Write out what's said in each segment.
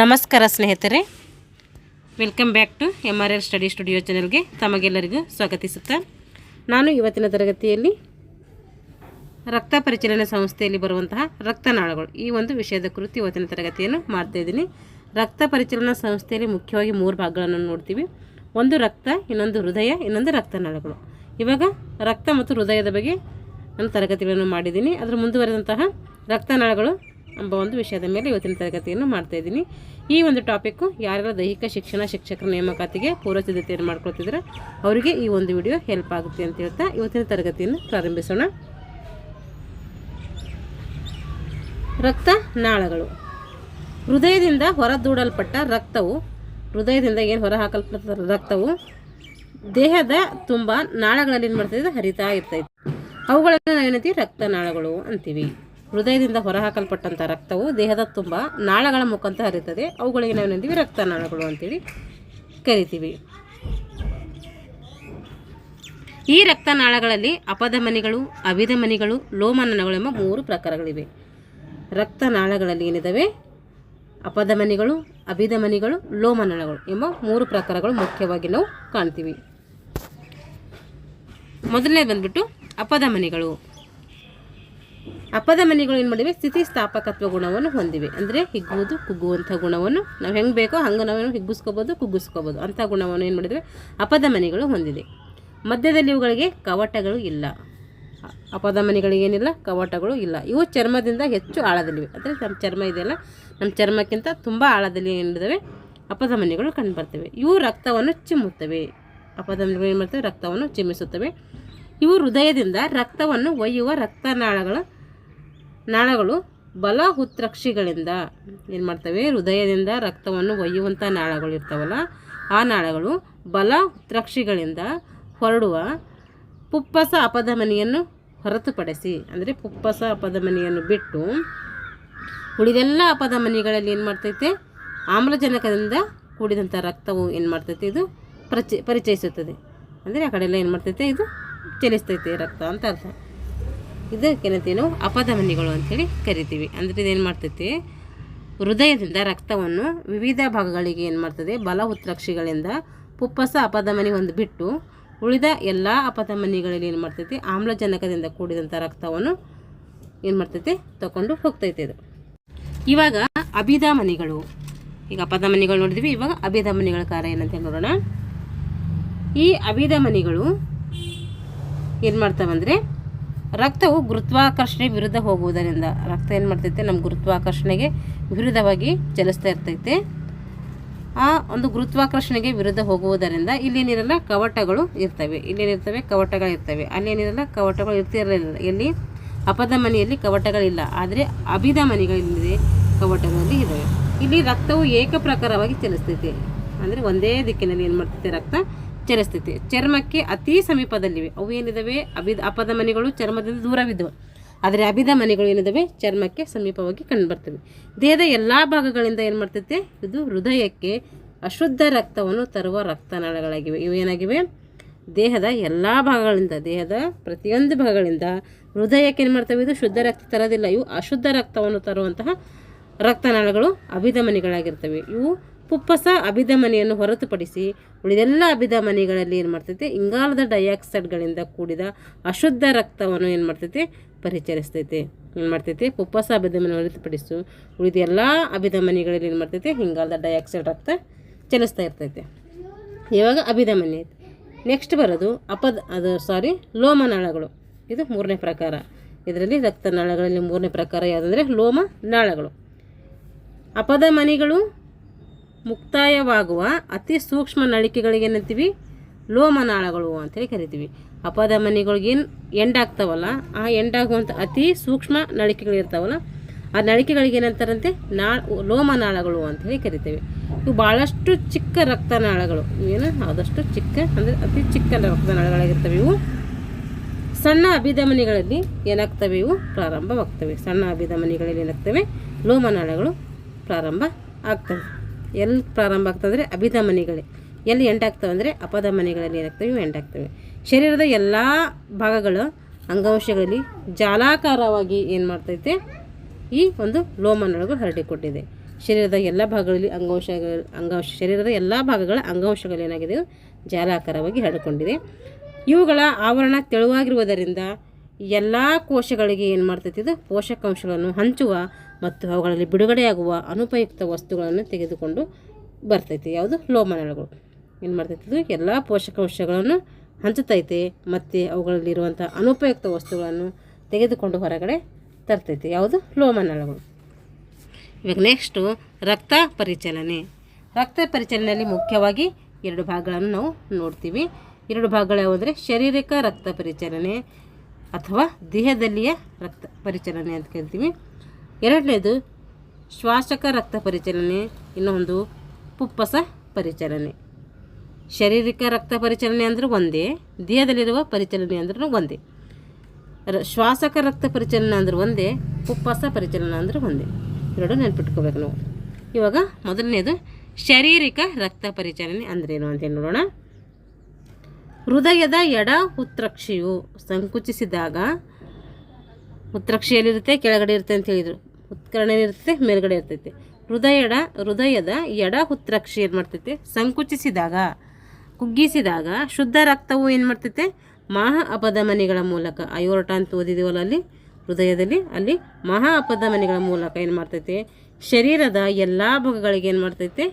ನಮಸ್ಕಾರ ಸ್ನೇಹಿತರೆ, welcome back to MRL study studio ಚಾನಲ್ಗೆ ತಮಗೆಲ್ಲರಿಗೂ ಸ್ವಾಗತಿಸುತ್ತಾ ನಾನು ಇವತ್ತಿನ ತರಗತಿಯಲ್ಲಿ ರಕ್ತ ಪರಿಚಲನೆ ಸಂಸ್ಥೆಯಲ್ಲಿ ಬರುವಂತಹ ರಕ್ತನಾಳಗಳು ಈ ಒಂದು ವಿಷಯದ ಕುರಿತು ಇವತ್ತಿನ ತರಗತಿಯನ್ನು ಮಾಡ್ತಾಯಿದ್ದೀನಿ. ರಕ್ತ ಪರಿಚಲನಾ ಸಂಸ್ಥೆಯಲ್ಲಿ ಮುಖ್ಯವಾಗಿ 3 ಭಾಗಗಳನ್ನು ನೋಡ್ತೀವಿ. ಒಂದು ರಕ್ತ, ಇನ್ನೊಂದು ಹೃದಯ, ಇನ್ನೊಂದು ರಕ್ತನಾಳಗಳು. ಇವಾಗ ರಕ್ತ ಮತ್ತು ಹೃದಯದ ಬಗ್ಗೆ ನಾನು ತರಗತಿಗಳನ್ನು ಮಾಡಿದ್ದೀನಿ. ಅದರ ಮುಂದುವರೆದಂತಹ ರಕ್ತನಾಳಗಳು ಎಂಬ ಒಂದು ವಿಷಯದ ಮೇಲೆ ಇವತ್ತಿನ ತರಗತಿಯನ್ನು ಮಾಡ್ತಾಯಿದ್ದೀನಿ. ಈ ಒಂದು ಟಾಪಿಕ್ಕು ಯಾರೆಲ್ಲ ದೈಹಿಕ ಶಿಕ್ಷಕರ ನೇಮಕಾತಿಗೆ ಪೂರ್ವ ಸಿದ್ಧತೆಯನ್ನು ಮಾಡ್ಕೊಳ್ತಿದ್ರೆ ಅವರಿಗೆ ಈ ಒಂದು ವಿಡಿಯೋ ಹೆಲ್ಪ್ ಆಗುತ್ತೆ ಅಂತ ಹೇಳ್ತಾ ಇವತ್ತಿನ ತರಗತಿಯನ್ನು ಪ್ರಾರಂಭಿಸೋಣ. ರಕ್ತನಾಳಗಳು. ಹೃದಯದಿಂದ ಹೊರದೂಡಲ್ಪಟ್ಟ ರಕ್ತವು, ಹೃದಯದಿಂದ ಏನು ಹೊರ ಹಾಕಲ್ಪಟ್ಟ ರಕ್ತವು ದೇಹದ ತುಂಬ ನಾಳಗಳಲ್ಲಿ ಏನು ಮಾಡ್ತಿದೆ, ಹರಿತಾ ಇರ್ತೈತೆ. ಅವುಗಳನ್ನು ನಾವೇನಂತೀವಿ, ರಕ್ತನಾಳಗಳು ಅಂತೀವಿ. ಹೃದಯದಿಂದ ಹೊರಹಾಕಲ್ಪಟ್ಟಂಥ ರಕ್ತವು ದೇಹದ ತುಂಬ ನಾಳಗಳ ಮುಖಾಂತರ ಹರಿತದೆ. ಅವುಗಳಿಗೆ ನಾವೇನಂತೀವಿ, ರಕ್ತನಾಳಗಳು ಅಂತೇಳಿ ಕರಿತೀವಿ. ಈ ರಕ್ತನಾಳಗಳಲ್ಲಿ ಅಪಧಮನಿಗಳು, ಅಭಿಧಮನಿಗಳು, ಲೋಮನಗಳು ಎಂಬ 3 ಪ್ರಕಾರಗಳಿವೆ. ರಕ್ತನಾಳಗಳಲ್ಲಿ ಏನಿದ್ದಾವೆ, ಅಪಧಮನಿಗಳು, ಅಭಿಧಮನಿಗಳು, ಲೋಮನಗಳು ಎಂಬ 3 ಪ್ರಕಾರಗಳು ಮುಖ್ಯವಾಗಿ ನಾವು ಕಾಣ್ತೀವಿ. ಮೊದಲನೇ ಬಂದ್ಬಿಟ್ಟು ಅಪಧಮನಿಗಳು. ಅಪಧಮನಿಗಳು ಏನು ಮಾಡಿವೆ, ಸ್ಥಿತಿಸ್ಥಾಪಕತ್ವ ಗುಣವನ್ನು ಹೊಂದಿವೆ. ಅಂದರೆ ಹಿಗ್ಗುವುದು, ಕುಗ್ಗುವಂಥ ಗುಣವನ್ನು ನಾವು ಹೆಂಗೆ ಬೇಕೋ ಹಂಗೆ ನಾವೇನು ಹಿಗ್ಗಿಸ್ಕೋಬೋದು, ಕುಗ್ಗಿಸ್ಕೋಬೋದು ಅಂಥ ಗುಣವನ್ನು ಏನು ಮಾಡಿದ್ವಿ, ಅಪಧಮನಿಗಳು ಹೊಂದಿದೆ. ಮಧ್ಯದಲ್ಲಿ ಇವುಗಳಿಗೆ ಕವಟಗಳು ಇಲ್ಲ. ಅಪಧಮನಿಗಳಿಗೇನಿಲ್ಲ, ಕವಟಗಳು ಇಲ್ಲ. ಇವು ಚರ್ಮದಿಂದ ಹೆಚ್ಚು ಆಳದಲ್ಲಿವೆ. ಅಂದರೆ ನಮ್ಮ ಚರ್ಮ ಇದೆಯಲ್ಲ, ನಮ್ಮ ಚರ್ಮಕ್ಕಿಂತ ತುಂಬ ಆಳದಲ್ಲಿ ಏನಿದ್ದಾವೆ ಅಪಧಮನಿಗಳು ಕಂಡುಬರ್ತವೆ. ಇವು ರಕ್ತವನ್ನು ಚಿಮ್ಮುತ್ತವೆ. ಅಪಧಮನಿಗಳು ಏನು ಮಾಡ್ತವೆ, ರಕ್ತವನ್ನು ಚಿಮ್ಮಿಸುತ್ತವೆ. ಇವು ಹೃದಯದಿಂದ ರಕ್ತವನ್ನು ಒಯ್ಯುವ ನಾಳಗಳು ಬಲ ಉತ್ರಕ್ಷಿಗಳಿಂದ ಏನು ಮಾಡ್ತವೆ, ಹೃದಯದಿಂದ ರಕ್ತವನ್ನು ಒಯ್ಯುವಂಥ ನಾಳಗಳು ಇರ್ತಾವಲ್ಲ, ಆ ನಾಳಗಳು ಬಲ ಉತ್ರಕ್ಷಿಗಳಿಂದ ಹೊರಡುವ ಪುಪ್ಪಸ ಅಪಧಮನಿಯನ್ನು ಹೊರತುಪಡಿಸಿ, ಅಂದರೆ ಪುಪ್ಪಸ ಅಪಧಮನಿಯನ್ನು ಬಿಟ್ಟು ಉಳಿದೆಲ್ಲ ಅಪಧಮನಿಗಳಲ್ಲಿ ಏನು ಮಾಡ್ತೈತೆ, ಆಮ್ಲಜನಕದಿಂದ ಕೂಡಿದಂಥ ರಕ್ತವು ಏನು ಮಾಡ್ತೈತೆ, ಇದು ಪರಿಚಯಿಸುತ್ತದೆ. ಅಂದರೆ ಆ ಕಡೆಲ್ಲ ಏನು ಮಾಡ್ತೈತೆ, ಇದು ಚಲಿಸ್ತೈತೆ ರಕ್ತ ಅಂತ ಅರ್ಥ. ಇದಕ್ಕೇನಂತೀವಿ ನಾವು ಅಪಧಮನಿಗಳು ಅಂಥೇಳಿ ಕರಿತೀವಿ. ಅಂದರೆ ಇದೇನು ಮಾಡ್ತೈತಿ, ಹೃದಯದಿಂದ ರಕ್ತವನ್ನು ವಿವಿಧ ಭಾಗಗಳಿಗೆ ಏನು ಮಾಡ್ತದೆ, ಬಲ ಉತ್ರಕ್ಷಿಗಳಿಂದ ಪುಪ್ಪಸ ಅಪಧಮನಿ ಒಂದು ಬಿಟ್ಟು ಉಳಿದ ಎಲ್ಲ ಅಪಧಮನಿಗಳಲ್ಲಿ ಏನು ಮಾಡ್ತೈತಿ, ಆಮ್ಲಜನಕದಿಂದ ಕೂಡಿದಂಥ ರಕ್ತವನ್ನು ಏನು ಮಾಡ್ತೈತಿ, ತಗೊಂಡು ಹೋಗ್ತೈತೆ ಇದು. ಇವಾಗ ಅಭಿಧಮನಿಗಳು. ಈಗ ಅಪಧಮನಿಗಳು ನೋಡಿದ್ವಿ, ಇವಾಗ ಅಭಿಧಮನಿಗಳ ಕಾರ್ಯ ಏನಂತ ನೋಡೋಣ. ಈ ಅಭಿಧಮನಿಗಳು ಏನು ಮಾಡ್ತಾವಂದರೆ, ರಕ್ತವು ಗುರುತ್ವಾಕರ್ಷಣೆ ವಿರುದ್ಧ ಹೋಗುವುದರಿಂದ ರಕ್ತ ಏನು ಮಾಡ್ತೈತೆ, ನಮ್ಮ ಗುರುತ್ವಾಕರ್ಷಣೆಗೆ ವಿರುದ್ಧವಾಗಿ ಚಲಿಸ್ತಾ ಇರ್ತೈತೆ. ಆ ಒಂದು ಗುರುತ್ವಾಕರ್ಷಣೆಗೆ ವಿರುದ್ಧ ಹೋಗುವುದರಿಂದ ಇಲ್ಲೇನಿರಲ್ಲ, ಕವಟಗಳು ಇರ್ತವೆ. ಇಲ್ಲೇನಿರ್ತವೆ, ಕವಟಗಳಿರ್ತವೆ. ಅಲ್ಲೇನಿರಲ್ಲ, ಕವಟಗಳು ಇರ್ತಿರಲಿಲ್ಲ. ಎಲ್ಲಿ ಅಪಧಮನಿಯಲ್ಲಿ ಕವಟಗಳಿಲ್ಲ, ಆದರೆ ಅಭಿಧಮನಿಗಳಿದೆ, ಕವಟಗಳಲ್ಲಿ ಇದ್ದಾವೆ. ಇಲ್ಲಿ ರಕ್ತವು ಏಕಪ್ರಕಾರವಾಗಿ ಚಲಿಸ್ತೈತೆ. ಅಂದರೆ ಒಂದೇ ದಿಕ್ಕಿನಲ್ಲಿ ಏನು ಮಾಡ್ತೈತೆ, ರಕ್ತ ಚಲಿಸ್ತೈತೆ. ಚರ್ಮಕ್ಕೆ ಅತಿ ಸಮೀಪದಲ್ಲಿವೆ. ಅವು ಏನಿದ್ದಾವೆ, ಅಪಧಮನಿಗಳು ಚರ್ಮದಿಂದ ದೂರವಿದ್ದವು, ಆದರೆ ಅಭಿಧಮನಿಗಳು ಏನಿದ್ದಾವೆ ಚರ್ಮಕ್ಕೆ ಸಮೀಪವಾಗಿ ಕಂಡುಬರ್ತವೆ. ದೇಹದ ಎಲ್ಲ ಭಾಗಗಳಿಂದ ಏನು ಮಾಡ್ತೈತೆ, ಇದು ಹೃದಯಕ್ಕೆ ಅಶುದ್ಧ ರಕ್ತವನ್ನು ತರುವ ರಕ್ತನಾಳಗಳಾಗಿವೆ. ಇವು ಏನಾಗಿವೆ, ದೇಹದ ಎಲ್ಲ ಭಾಗಗಳಿಂದ, ದೇಹದ ಪ್ರತಿಯೊಂದು ಭಾಗಗಳಿಂದ ಹೃದಯಕ್ಕೆ ಏನು ಮಾಡ್ತವೆ, ಇದು ಶುದ್ಧ ರಕ್ತ ತರೋದಿಲ್ಲ. ಇವು ಅಶುದ್ಧ ರಕ್ತವನ್ನು ತರುವಂತಹ ರಕ್ತನಾಳಗಳು ಅಭಿಧಮನಿಗಳಾಗಿರ್ತವೆ. ಇವು ಪುಪ್ಪಸ ಅಭಿಧಮನಿಯನ್ನು ಹೊರತುಪಡಿಸಿ ಉಳಿದೆಲ್ಲ ಅಭಿಧಮನಿಗಳಲ್ಲಿ ಏನು ಮಾಡ್ತೈತೆ, ಇಂಗಾಲದ ಡೈಆಕ್ಸೈಡ್ಗಳಿಂದ ಕೂಡಿದ ಅಶುದ್ಧ ರಕ್ತವನ್ನು ಏನು ಮಾಡ್ತೈತೆ, ಪರಿಚರಿಸ್ತೈತೆ. ಏನು ಮಾಡ್ತೈತೆ, ಪುಪ್ಪಸ ಅಭಿಧಮನಿ ಹೊರತುಪಡಿಸು ಉಳಿದ ಎಲ್ಲ ಅಭಿಧಮನಿಗಳಲ್ಲಿ ಏನು ಮಾಡ್ತೈತೆ, ಇಂಗಾಲದ ಡೈಆಕ್ಸೈಡ್ ರಕ್ತ ಚಲಿಸ್ತಾ ಇರ್ತೈತೆ. ಇವಾಗ ಅಭಿಧಮನಿ ಐತೆ. ನೆಕ್ಸ್ಟ್ ಬರೋದು ಲೋಮನಾಳಗಳು. ಇದು 3ನೇ ಪ್ರಕಾರ. ಇದರಲ್ಲಿ ರಕ್ತನಾಳಗಳಲ್ಲಿ 3ನೇ ಪ್ರಕಾರ ಯಾವುದಂದರೆ ಲೋಮನಾಳಗಳು. ಅಪಧಮನಿಗಳು ಮುಕ್ತಾಯವಾಗುವ ಅತಿ ಸೂಕ್ಷ್ಮ ನಳಿಕೆಗಳಿಗೆ ಏನಂತೀವಿ, ಲೋಮನಾಳಗಳು ಅಂತೇಳಿ ಕರಿತೀವಿ. ಅಪಧಮನಿಗಳಿಗೇನು ಎಂಡಾಗ್ತಾವಲ್ಲ, ಆ ಎಂಡಾಗುವಂಥ ಅತಿ ಸೂಕ್ಷ್ಮ ನಳಿಕೆಗಳಿರ್ತಾವಲ್ಲ, ಆ ನಳಿಕೆಗಳಿಗೆ ಏನಂತಾರಂತೆ, ಲೋಮನಾಳಗಳು ಅಂಥೇಳಿ ಕರಿತೇವೆ. ಇವು ಭಾಳಷ್ಟು ಚಿಕ್ಕ ರಕ್ತನಾಳಗಳು. ಏನು ಆದಷ್ಟು ಚಿಕ್ಕ, ಅಂದರೆ ಅತಿ ಚಿಕ್ಕ ರಕ್ತನಾಳಗಳಾಗಿರ್ತವೆ. ಇವು ಸಣ್ಣ ಅಭಿಧಮನಿಗಳಲ್ಲಿ ಏನಾಗ್ತವೆ, ಇವು ಪ್ರಾರಂಭವಾಗ್ತವೆ. ಸಣ್ಣ ಅಭಿಧಮನಿಗಳಲ್ಲಿ ಏನಾಗ್ತವೆ, ಲೋಮನಾಳಗಳು ಪ್ರಾರಂಭ ಆಗ್ತವೆ. ಎಲ್ಲಿ ಪ್ರಾರಂಭ ಆಗ್ತಂದರೆ ಅಭಿಧಮನಿಗಳೇ. ಎಲ್ಲಿ ಎಂಟಾಗ್ತವೆ ಅಂದರೆ ಅಪಧಮನಿಗಳಲ್ಲಿ ಏನಾಗ್ತವೆ, ಇವು ಎಂಟಾಗ್ತವೆ. ಶರೀರದ ಎಲ್ಲ ಭಾಗಗಳ ಅಂಗಾಂಶಗಳಲ್ಲಿ ಜಾಲಾಕಾರವಾಗಿ ಏನು ಮಾಡ್ತೈತೆ, ಈ ಒಂದು ಲೋಮನಾಳಗಳು ಹರಡಿಕೊಂಡಿದೆ. ಶರೀರದ ಎಲ್ಲ ಭಾಗಗಳಲ್ಲಿ ಶರೀರದ ಎಲ್ಲ ಭಾಗಗಳ ಅಂಗಾಂಶಗಳೇನಾಗಿದೆ ಜಾಲಾಕಾರವಾಗಿ ಹರಡಿಕೊಂಡಿದೆ. ಇವುಗಳ ಆವರಣ ತೆಳುವಾಗಿರುವುದರಿಂದ ಎಲ್ಲ ಕೋಶಗಳಿಗೆ ಏನು ಮಾಡ್ತೈತಿ ಇದು ಪೋಷಕಾಂಶಗಳನ್ನು ಹಂಚುವ ಮತ್ತು ಅವುಗಳಲ್ಲಿ ಬಿಡುಗಡೆಯಾಗುವ ಅನುಪಯುಕ್ತ ವಸ್ತುಗಳನ್ನು ತೆಗೆದುಕೊಂಡು ಬರ್ತೈತಿ. ಯಾವುದು ಲೋಮನಾಳಗಳು ಏನು ಮಾಡ್ತೈತಿ ಇದು ಎಲ್ಲ ಪೋಷಕಾಂಶಗಳನ್ನು ಹಂಚುತ್ತೈತೆ ಮತ್ತು ಅವುಗಳಲ್ಲಿರುವಂಥ ಅನುಪಯುಕ್ತ ವಸ್ತುಗಳನ್ನು ತೆಗೆದುಕೊಂಡು ಹೊರಗಡೆ ತರ್ತೈತಿ. ಯಾವುದು ಲೋಮನಾಳಗಳು. ಇವಾಗ ನೆಕ್ಸ್ಟು ರಕ್ತ ಪರಿಚಲನೆ. ರಕ್ತ ಪರಿಚಲನೆಯಲ್ಲಿ ಮುಖ್ಯವಾಗಿ 2 ಭಾಗಗಳನ್ನು ನಾವು ನೋಡ್ತೀವಿ. 2 ಭಾಗಗಳು ಯಾವುದಂದರೆ ಶಾರೀರಿಕ ರಕ್ತ ಪರಿಚಲನೆ ಅಥವಾ ದೇಹದಲ್ಲಿಯ ರಕ್ತ ಪರಿಚಲನೆ ಅಂತ ಕರಿತೀವಿ. 2ನೇದು ಶ್ವಾಸಕ ರಕ್ತ ಪರಿಚಲನೆ, ಇನ್ನೊಂದು ಪುಪ್ಪಸ ಪರಿಚಲನೆ. ಶಾರೀರಿಕ ರಕ್ತ ಪರಿಚಲನೆ ಅಂದ್ರೆ ಒಂದೇ, ದೇಹದಲ್ಲಿರುವ ಪರಿಚಲನೆ ಅಂದ್ರೂ ಒಂದೇ. ಶ್ವಾಸಕ ರಕ್ತ ಪರಿಚಲನೆ ಅಂದ್ರೆ ಒಂದೇ, ಪುಪ್ಪಸ ಪರಿಚಲನೆ ಅಂದ್ರೆ ಒಂದೇ. 2 ನೆನ್ಪಿಟ್ಕೋಬೇಕು ನಾವು. ಇವಾಗ ಮೊದಲನೇದು ಶಾರೀರಿಕ ರಕ್ತ ಪರಿಚಲನೆ ಅಂದ್ರೇನು ಅಂತೇಳಿ ನೋಡೋಣ. ಹೃದಯದ ಎಡ ಉತ್ರಕ್ಷಿಯು ಸಂಕುಚಿಸಿದಾಗ, ಉತ್ರಕ್ಷಿಯಲ್ಲಿರುತ್ತೆ ಕೆಳಗಡೆ ಇರುತ್ತೆ ಅಂತ ಹೇಳಿದರು, ಉತ್ಕರ್ಣೆ ಇರ್ತೈತೆ ಮೇಲ್ಗಡೆ ಇರ್ತೈತೆ. ಹೃದಯದ ಎಡ ಉತ್ರಕ್ಷಿ ಏನು ಮಾಡ್ತೈತೆ ಸಂಕುಚಿಸಿದಾಗ, ಕುಗ್ಗಿಸಿದಾಗ ಶುದ್ಧ ರಕ್ತವು ಏನು ಮಾಡ್ತೈತೆ ಮಹಾ ಅಪಧಮನಿಗಳ ಮೂಲಕ, ಅಯೋರ್ಟ ಅಂತ ಓದಿದೀವಲ್ಲ ಅಲ್ಲಿ ಹೃದಯದಲ್ಲಿ, ಅಲ್ಲಿ ಮಹಾ ಅಪಧಮನಿಗಳ ಮೂಲಕ ಏನು ಮಾಡ್ತೈತೆ ಶರೀರದ ಎಲ್ಲ ಭಾಗಗಳಿಗೆ ಏನು ಮಾಡ್ತೈತೆ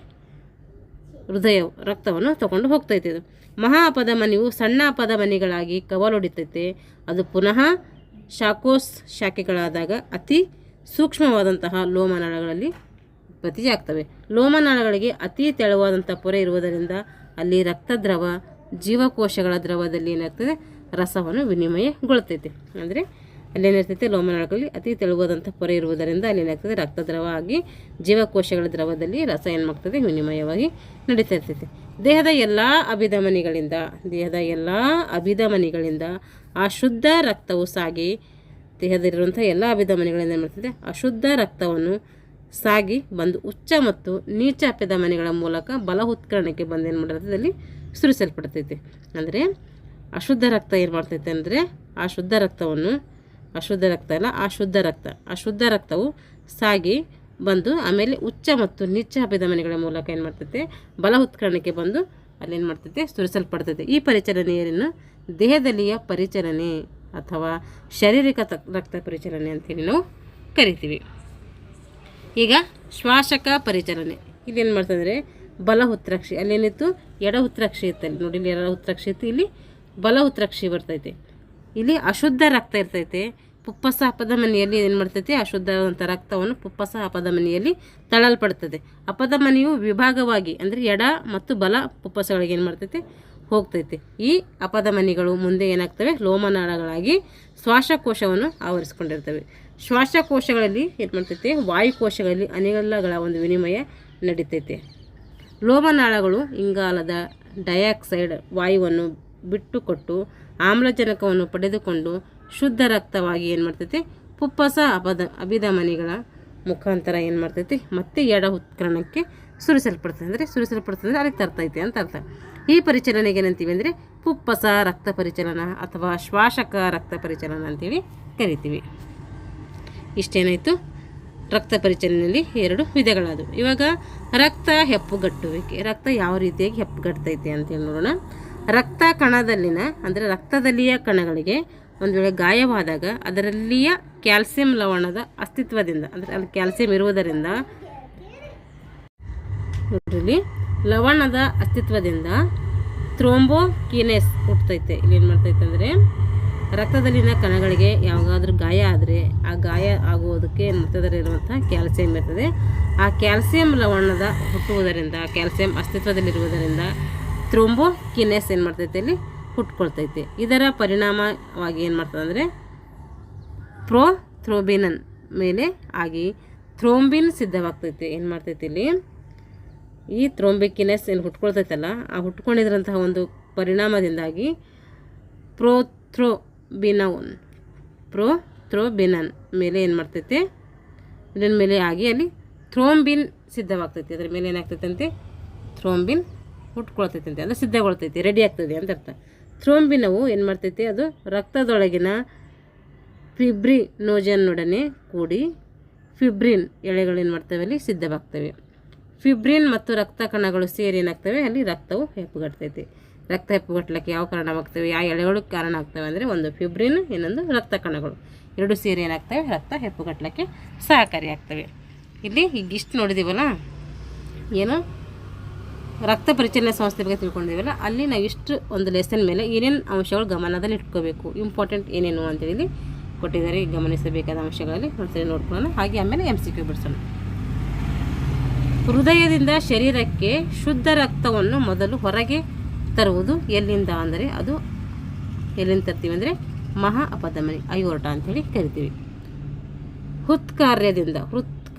ಹೃದಯ ರಕ್ತವನ್ನು ತಗೊಂಡು ಹೋಗ್ತೈತೆ. ಇದು ಮಹಾ ಅಪಧಮನಿಯು ಸಣ್ಣ ಅಪಧಮನಿಗಳಾಗಿ ಕವಲೊಡಿತೈತೆ. ಅದು ಪುನಃ ಶಾಖೆಗಳಾದಾಗ ಅತಿ ಸೂಕ್ಷ್ಮವಾದಂತಹ ಲೋಮನಾಳಗಳಲ್ಲಿ ಉತ್ಪತ್ತಿಯಾಗ್ತವೆ. ಲೋಮನಾಳಗಳಿಗೆ ಅತಿ ತೆಳುವಾದಂಥ ಪೊರೆ ಇರುವುದರಿಂದ ಅಲ್ಲಿ ರಕ್ತದ್ರವ ಜೀವಕೋಶಗಳ ದ್ರವದಲ್ಲಿ ಏನಾಗ್ತದೆ ರಸವನ್ನು ವಿನಿಮಯಗೊಳ್ತೈತೆ. ಅಂದರೆ ಅಲ್ಲೇನಿರ್ತೈತೆ ಲೋಮನಾಳಗಳಲ್ಲಿ ಅತಿ ತೆಳುವಾದಂಥ ಪೊರೆ ಇರುವುದರಿಂದ ಅಲ್ಲೇನಾಗ್ತದೆ ರಕ್ತದ್ರವ ಆಗಿ ಜೀವಕೋಶಗಳ ದ್ರವದಲ್ಲಿ ರಸ ಏನು ಮಾಡ್ತದೆ ವಿನಿಮಯವಾಗಿ ನಡೀತಾ ಇರ್ತೈತೆ. ದೇಹದ ಎಲ್ಲ ಅಭಿಧಮನಿಗಳಿಂದ ಆ ಶುದ್ಧ ರಕ್ತವು ಸಾಗಿ, ದೇಹದಲ್ಲಿರುವಂಥ ಎಲ್ಲ ಅಭಿಧಮನಿಗಳಿಂದ ಏನು ಮಾಡ್ತದೆ ಅಶುದ್ಧ ರಕ್ತವನ್ನು ಸಾಗಿ ಬಂದು ಉಚ್ಚ ಮತ್ತು ನೀಚ ಅಭಿಧಮನಿಗಳ ಮೂಲಕ ಬಲ ಉತ್ಕರಣಕ್ಕೆ ಬಂದು ಏನು ಮಾಡಿರ್ತದೆ ಅಲ್ಲಿ ಸುರಿಸಲ್ಪಡ್ತೈತೆ. ಅಂದರೆ ಅಶುದ್ಧ ರಕ್ತ ಏನು ಮಾಡ್ತೈತೆ ಅಂದರೆ ಅಶುದ್ಧ ರಕ್ತವು ಸಾಗಿ ಬಂದು ಆಮೇಲೆ ಉಚ್ಚ ಮತ್ತು ನೀಚ ಅಭಿಧಮನಿಗಳ ಮೂಲಕ ಏನು ಮಾಡ್ತೈತೆ ಬಲ ಉತ್ಕರಣಕ್ಕೆ ಬಂದು ಅಲ್ಲೇನು ಮಾಡ್ತೈತೆ ಸುರಿಸಲ್ಪಡ್ತೈತೆ. ಈ ಪರಿಚಲನೆಯನ್ನು ದೇಹದಲ್ಲಿಯ ಪರಿಚಲನೆ ಅಥವಾ ಶಾರೀರಿಕ ರಕ್ತ ಪರಿಚಲನೆ ಅಂತೇಳಿ ನಾವು ಕರಿತೀವಿ. ಈಗ ಶ್ವಾಸಕ ಪರಿಚಲನೆ ಇಲ್ಲೇನು ಮಾಡ್ತಂದರೆ ಬಲ ಉತ್ರಕ್ಷಿ, ಅಲ್ಲೇನಿತ್ತು ಎಡ ಉತ್ರಕ್ಷಿ ಇತ್ತು, ಅಲ್ಲಿ ನೋಡಿ ಇಲ್ಲಿ ಎಡ ಉತ್ರಕ್ಷಿ ಇತ್ತು, ಇಲ್ಲಿ ಬಲ ಉತ್ರಕ್ಷಿ ಬರ್ತೈತೆ. ಇಲ್ಲಿ ಅಶುದ್ಧ ರಕ್ತ ಇರ್ತೈತೆ. ಪುಪ್ಪಸ ಅಪಧಮನಿಯಲ್ಲಿ ಏನು ಮಾಡ್ತೈತೆ ಅಶುದ್ಧವಂಥ ರಕ್ತವನ್ನು ಪುಪ್ಪಸ ಅಪಧಮನಿಯಲ್ಲಿ ತಳ್ಳಲ್ಪಡ್ತದೆ. ಅಪಧಮನಿಯು ವಿಭಾಗವಾಗಿ ಅಂದರೆ ಎಡ ಮತ್ತು ಬಲ ಪುಪ್ಪಸಗಳಿಗೆ ಏನು ಮಾಡ್ತೈತೆ ಹೋಗ್ತೈತೆ. ಈ ಅಪಧಮನಿಗಳು ಮುಂದೆ ಏನಾಗ್ತವೆ ಲೋಮನಾಳಗಳಾಗಿ ಶ್ವಾಸಕೋಶವನ್ನು ಆವರಿಸ್ಕೊಂಡಿರ್ತವೆ. ಶ್ವಾಸಕೋಶಗಳಲ್ಲಿ ಏನು ಮಾಡ್ತೈತೆ ವಾಯುಕೋಶಗಳಲ್ಲಿ ಅನಿಲಗಳ ಒಂದು ವಿನಿಮಯ ನಡೀತೈತೆ. ಲೋಮನಾಳಗಳು ಇಂಗಾಲದ ಡೈಆಕ್ಸೈಡ್ ವಾಯುವನ್ನು ಬಿಟ್ಟುಕೊಟ್ಟು ಆಮ್ಲಜನಕವನ್ನು ಪಡೆದುಕೊಂಡು ಶುದ್ಧ ರಕ್ತವಾಗಿ ಏನು ಮಾಡ್ತೈತೆ ಪುಪ್ಪಸ ಅಭಿಧಮನಿಗಳ ಮುಖಾಂತರ ಏನು ಮಾಡ್ತೈತಿ ಮತ್ತೆ ಎಡ ಉತ್ಕರಣಕ್ಕೆ ಸುರಿಸಲ್ಪಡ್ತದೆ. ಅಂದರೆ ಅದಕ್ಕೆ ತರ್ತೈತೆ ಅಂತ ಅರ್ಥ. ಈ ಪರಿಚಲನೆಗೆ ಏನಂತೀವಿ ಅಂದರೆ ಪುಪ್ಪಸ ರಕ್ತ ಪರಿಚಲನ ಅಥವಾ ಶ್ವಾಸಕ ರಕ್ತ ಪರಿಚಲನ ಅಂತೇಳಿ ಕರಿತೀವಿ. ಇಷ್ಟೇನಾಯಿತು ರಕ್ತ ಪರಿಚಲನೆಯಲ್ಲಿ 2 ವಿಧಗಳಾದವು. ಇವಾಗ ರಕ್ತ ಹೆಪ್ಪುಗಟ್ಟುವಿಕೆ. ರಕ್ತ ಯಾವ ರೀತಿಯಾಗಿ ಹೆಪ್ಪುಗಟ್ಟೈತೆ ಅಂತೇಳಿ ನೋಡೋಣ. ರಕ್ತ ಕಣದಲ್ಲಿನ ಅಂದರೆ ರಕ್ತದಲ್ಲಿಯ ಕಣಗಳಿಗೆ ಒಂದು ವೇಳೆ ಗಾಯವಾದಾಗ ಅದರಲ್ಲಿಯ ಕ್ಯಾಲ್ಸಿಯಂ ಲವಣದ ಅಸ್ತಿತ್ವದಿಂದ, ಅಂದರೆ ಅಲ್ಲಿ ಕ್ಯಾಲ್ಸಿಯಂ ಇರುವುದರಿಂದ ಲವಣದ ಅಸ್ತಿತ್ವದಿಂದ ಥ್ರೋಂಬೋಕಿನೇಸ್ ಹುಟ್ಟುತ್ತೈತೆ. ಇಲ್ಲಿ ಏನು ಮಾಡ್ತೈತೆ ಅಂದರೆ ರಕ್ತದಲ್ಲಿನ ಕಣಗಳಿಗೆ ಯಾವಾಗಾದ್ರೂ ಗಾಯ ಆದರೆ ಆ ಗಾಯ ಆಗುವುದಕ್ಕೆ ರಕ್ತದಲ್ಲಿರುವಂಥ ಕ್ಯಾಲ್ಸಿಯಂ ಇರ್ತದೆ. ಆ ಕ್ಯಾಲ್ಸಿಯಂ ಲವಣದ ಹುಟ್ಟುವುದರಿಂದ, ಕ್ಯಾಲ್ಸಿಯಂ ಅಸ್ತಿತ್ವದಲ್ಲಿರುವುದರಿಂದ ಥ್ರೋಂಬೋಕಿನೇಸ್ ಏನು ಮಾಡ್ತೈತೆ ಅಲ್ಲಿ ಹುಟ್ಕೊಳ್ತೈತೆ. ಇದರ ಪರಿಣಾಮವಾಗಿ ಏನು ಮಾಡ್ತದೆ ಅಂದರೆ ಥ್ರೋಂಬಿನ್ ಮೇಲೆ ಆಗಿ ಥ್ರೋಂಬಿನ್ ಸಿದ್ಧವಾಗ್ತೈತೆ. ಏನು ಮಾಡ್ತೈತೆ ಇಲ್ಲಿ ಈ ಥ್ರೋಂಬಿಕಿನೇಸ್ ಏನು ಹುಟ್ಕೊಳ್ತೈತಲ್ಲ, ಆ ಹುಟ್ಕೊಂಡಿದ್ರಂತಹ ಒಂದು ಪರಿಣಾಮದಿಂದಾಗಿ ಪ್ರೋಥ್ರೋಬಿನನ್ ಮೇಲೆ ಏನು ಮಾಡ್ತೈತೆ ಇದರ ಮೇಲೆ ಆಗಿ ಅಲ್ಲಿ ಥ್ರೋಂಬಿನ್ ಸಿದ್ಧವಾಗ್ತೈತೆ. ಅದರ ಮೇಲೆ ಏನಾಗ್ತೈತೆ ಅಂತೆ ಥ್ರೋಂಬಿನ್ ಹುಟ್ಕೊಳ್ತೈತೆ ಅಂತೆ, ಅಂದರೆ ಸಿದ್ಧಗೊಳ್ತೈತೆ, ರೆಡಿ ಆಗ್ತದೆ ಅಂತ ಅರ್ಥ. ಥ್ರೋಂಬಿನವು ಏನು ಮಾಡ್ತೈತೆ ಅದು ರಕ್ತದೊಳಗಿನ ಫಿಬ್ರಿನೋಜನ್ನೊಡನೆ ಕೂಡಿ ಫಿಬ್ರಿನ್ ಎಳೆಗಳು ಏನು ಮಾಡ್ತವೆ ಅಲ್ಲಿ ಸಿದ್ಧವಾಗ್ತವೆ. ಫಿಬ್ರಿನ್ ಮತ್ತು ರಕ್ತ ಕಣಗಳು ಸೇರಿ ಏನಾಗ್ತವೆ ಅಲ್ಲಿ ರಕ್ತವು ಹೆಪ್ಪುಗಟ್ತೈತಿ. ರಕ್ತ ಹೆಪ್ಪುಗಟ್ಟಲಿಕ್ಕೆ ಯಾವ ಕಾರಣವಾಗ್ತವೆ, ಯಾವ ಎಳೆಗಳು ಕಾರಣ ಆಗ್ತವೆ ಅಂದರೆ ಒಂದು ಫಿಬ್ರಿನ್, ಇನ್ನೊಂದು ರಕ್ತ ಕಣಗಳು ಎರಡು ಸೇರಿ ಏನಾಗ್ತವೆ ರಕ್ತ ಹೆಪ್ಪುಗಟ್ಟಲಿಕ್ಕೆ ಸಹಕಾರಿಯಾಗ್ತವೆ. ಇಲ್ಲಿ ಈಗ ಇಷ್ಟು ನೋಡಿದ್ದೀವಲ್ಲ, ಏನು ರಕ್ತ ಪರಿಚಲನೆ ಸಂಸ್ಥೆ ಬಗ್ಗೆ ತಿಳ್ಕೊಂಡಿದ್ದೀವಲ್ಲ, ಅಲ್ಲಿ ನಾವು ಇಷ್ಟು ಒಂದು ಲೆಸನ್ ಮೇಲೆ ಏನೇನು ಅಂಶಗಳು ಗಮನದಲ್ಲಿ ಇಟ್ಕೋಬೇಕು, ಇಂಪಾರ್ಟೆಂಟ್ ಏನೇನು ಅಂತೇಳಿ ಇಲ್ಲಿ ಕೊಟ್ಟಿದ್ದಾರೆ. ಗಮನಿಸಬೇಕಾದ ಅಂಶಗಳಲ್ಲಿ ಒಂದ್ಸರಿ ನೋಡ್ಕೊಳ್ಳೋಣ, ಹಾಗೆ ಆಮೇಲೆ MCQ ಬಿಡಿಸೋಣ. ಹೃದಯದಿಂದ ಶರೀರಕ್ಕೆ ಶುದ್ಧ ರಕ್ತವನ್ನು ಮೊದಲು ಹೊರಗೆ ತರುವುದು ಎಲ್ಲಿಂದ ಅಂದರೆ ಅದು ಎಲ್ಲಿಂದ ತರ್ತೀವಿ ಅಂದರೆ ಮಹಾ ಅಪಧಮನಿ, ಅಯೋರ್ಟ ಅಂಥೇಳಿ ಕರಿತೀವಿ. ಹೃತ್ಕಾರ್ಯದಿಂದ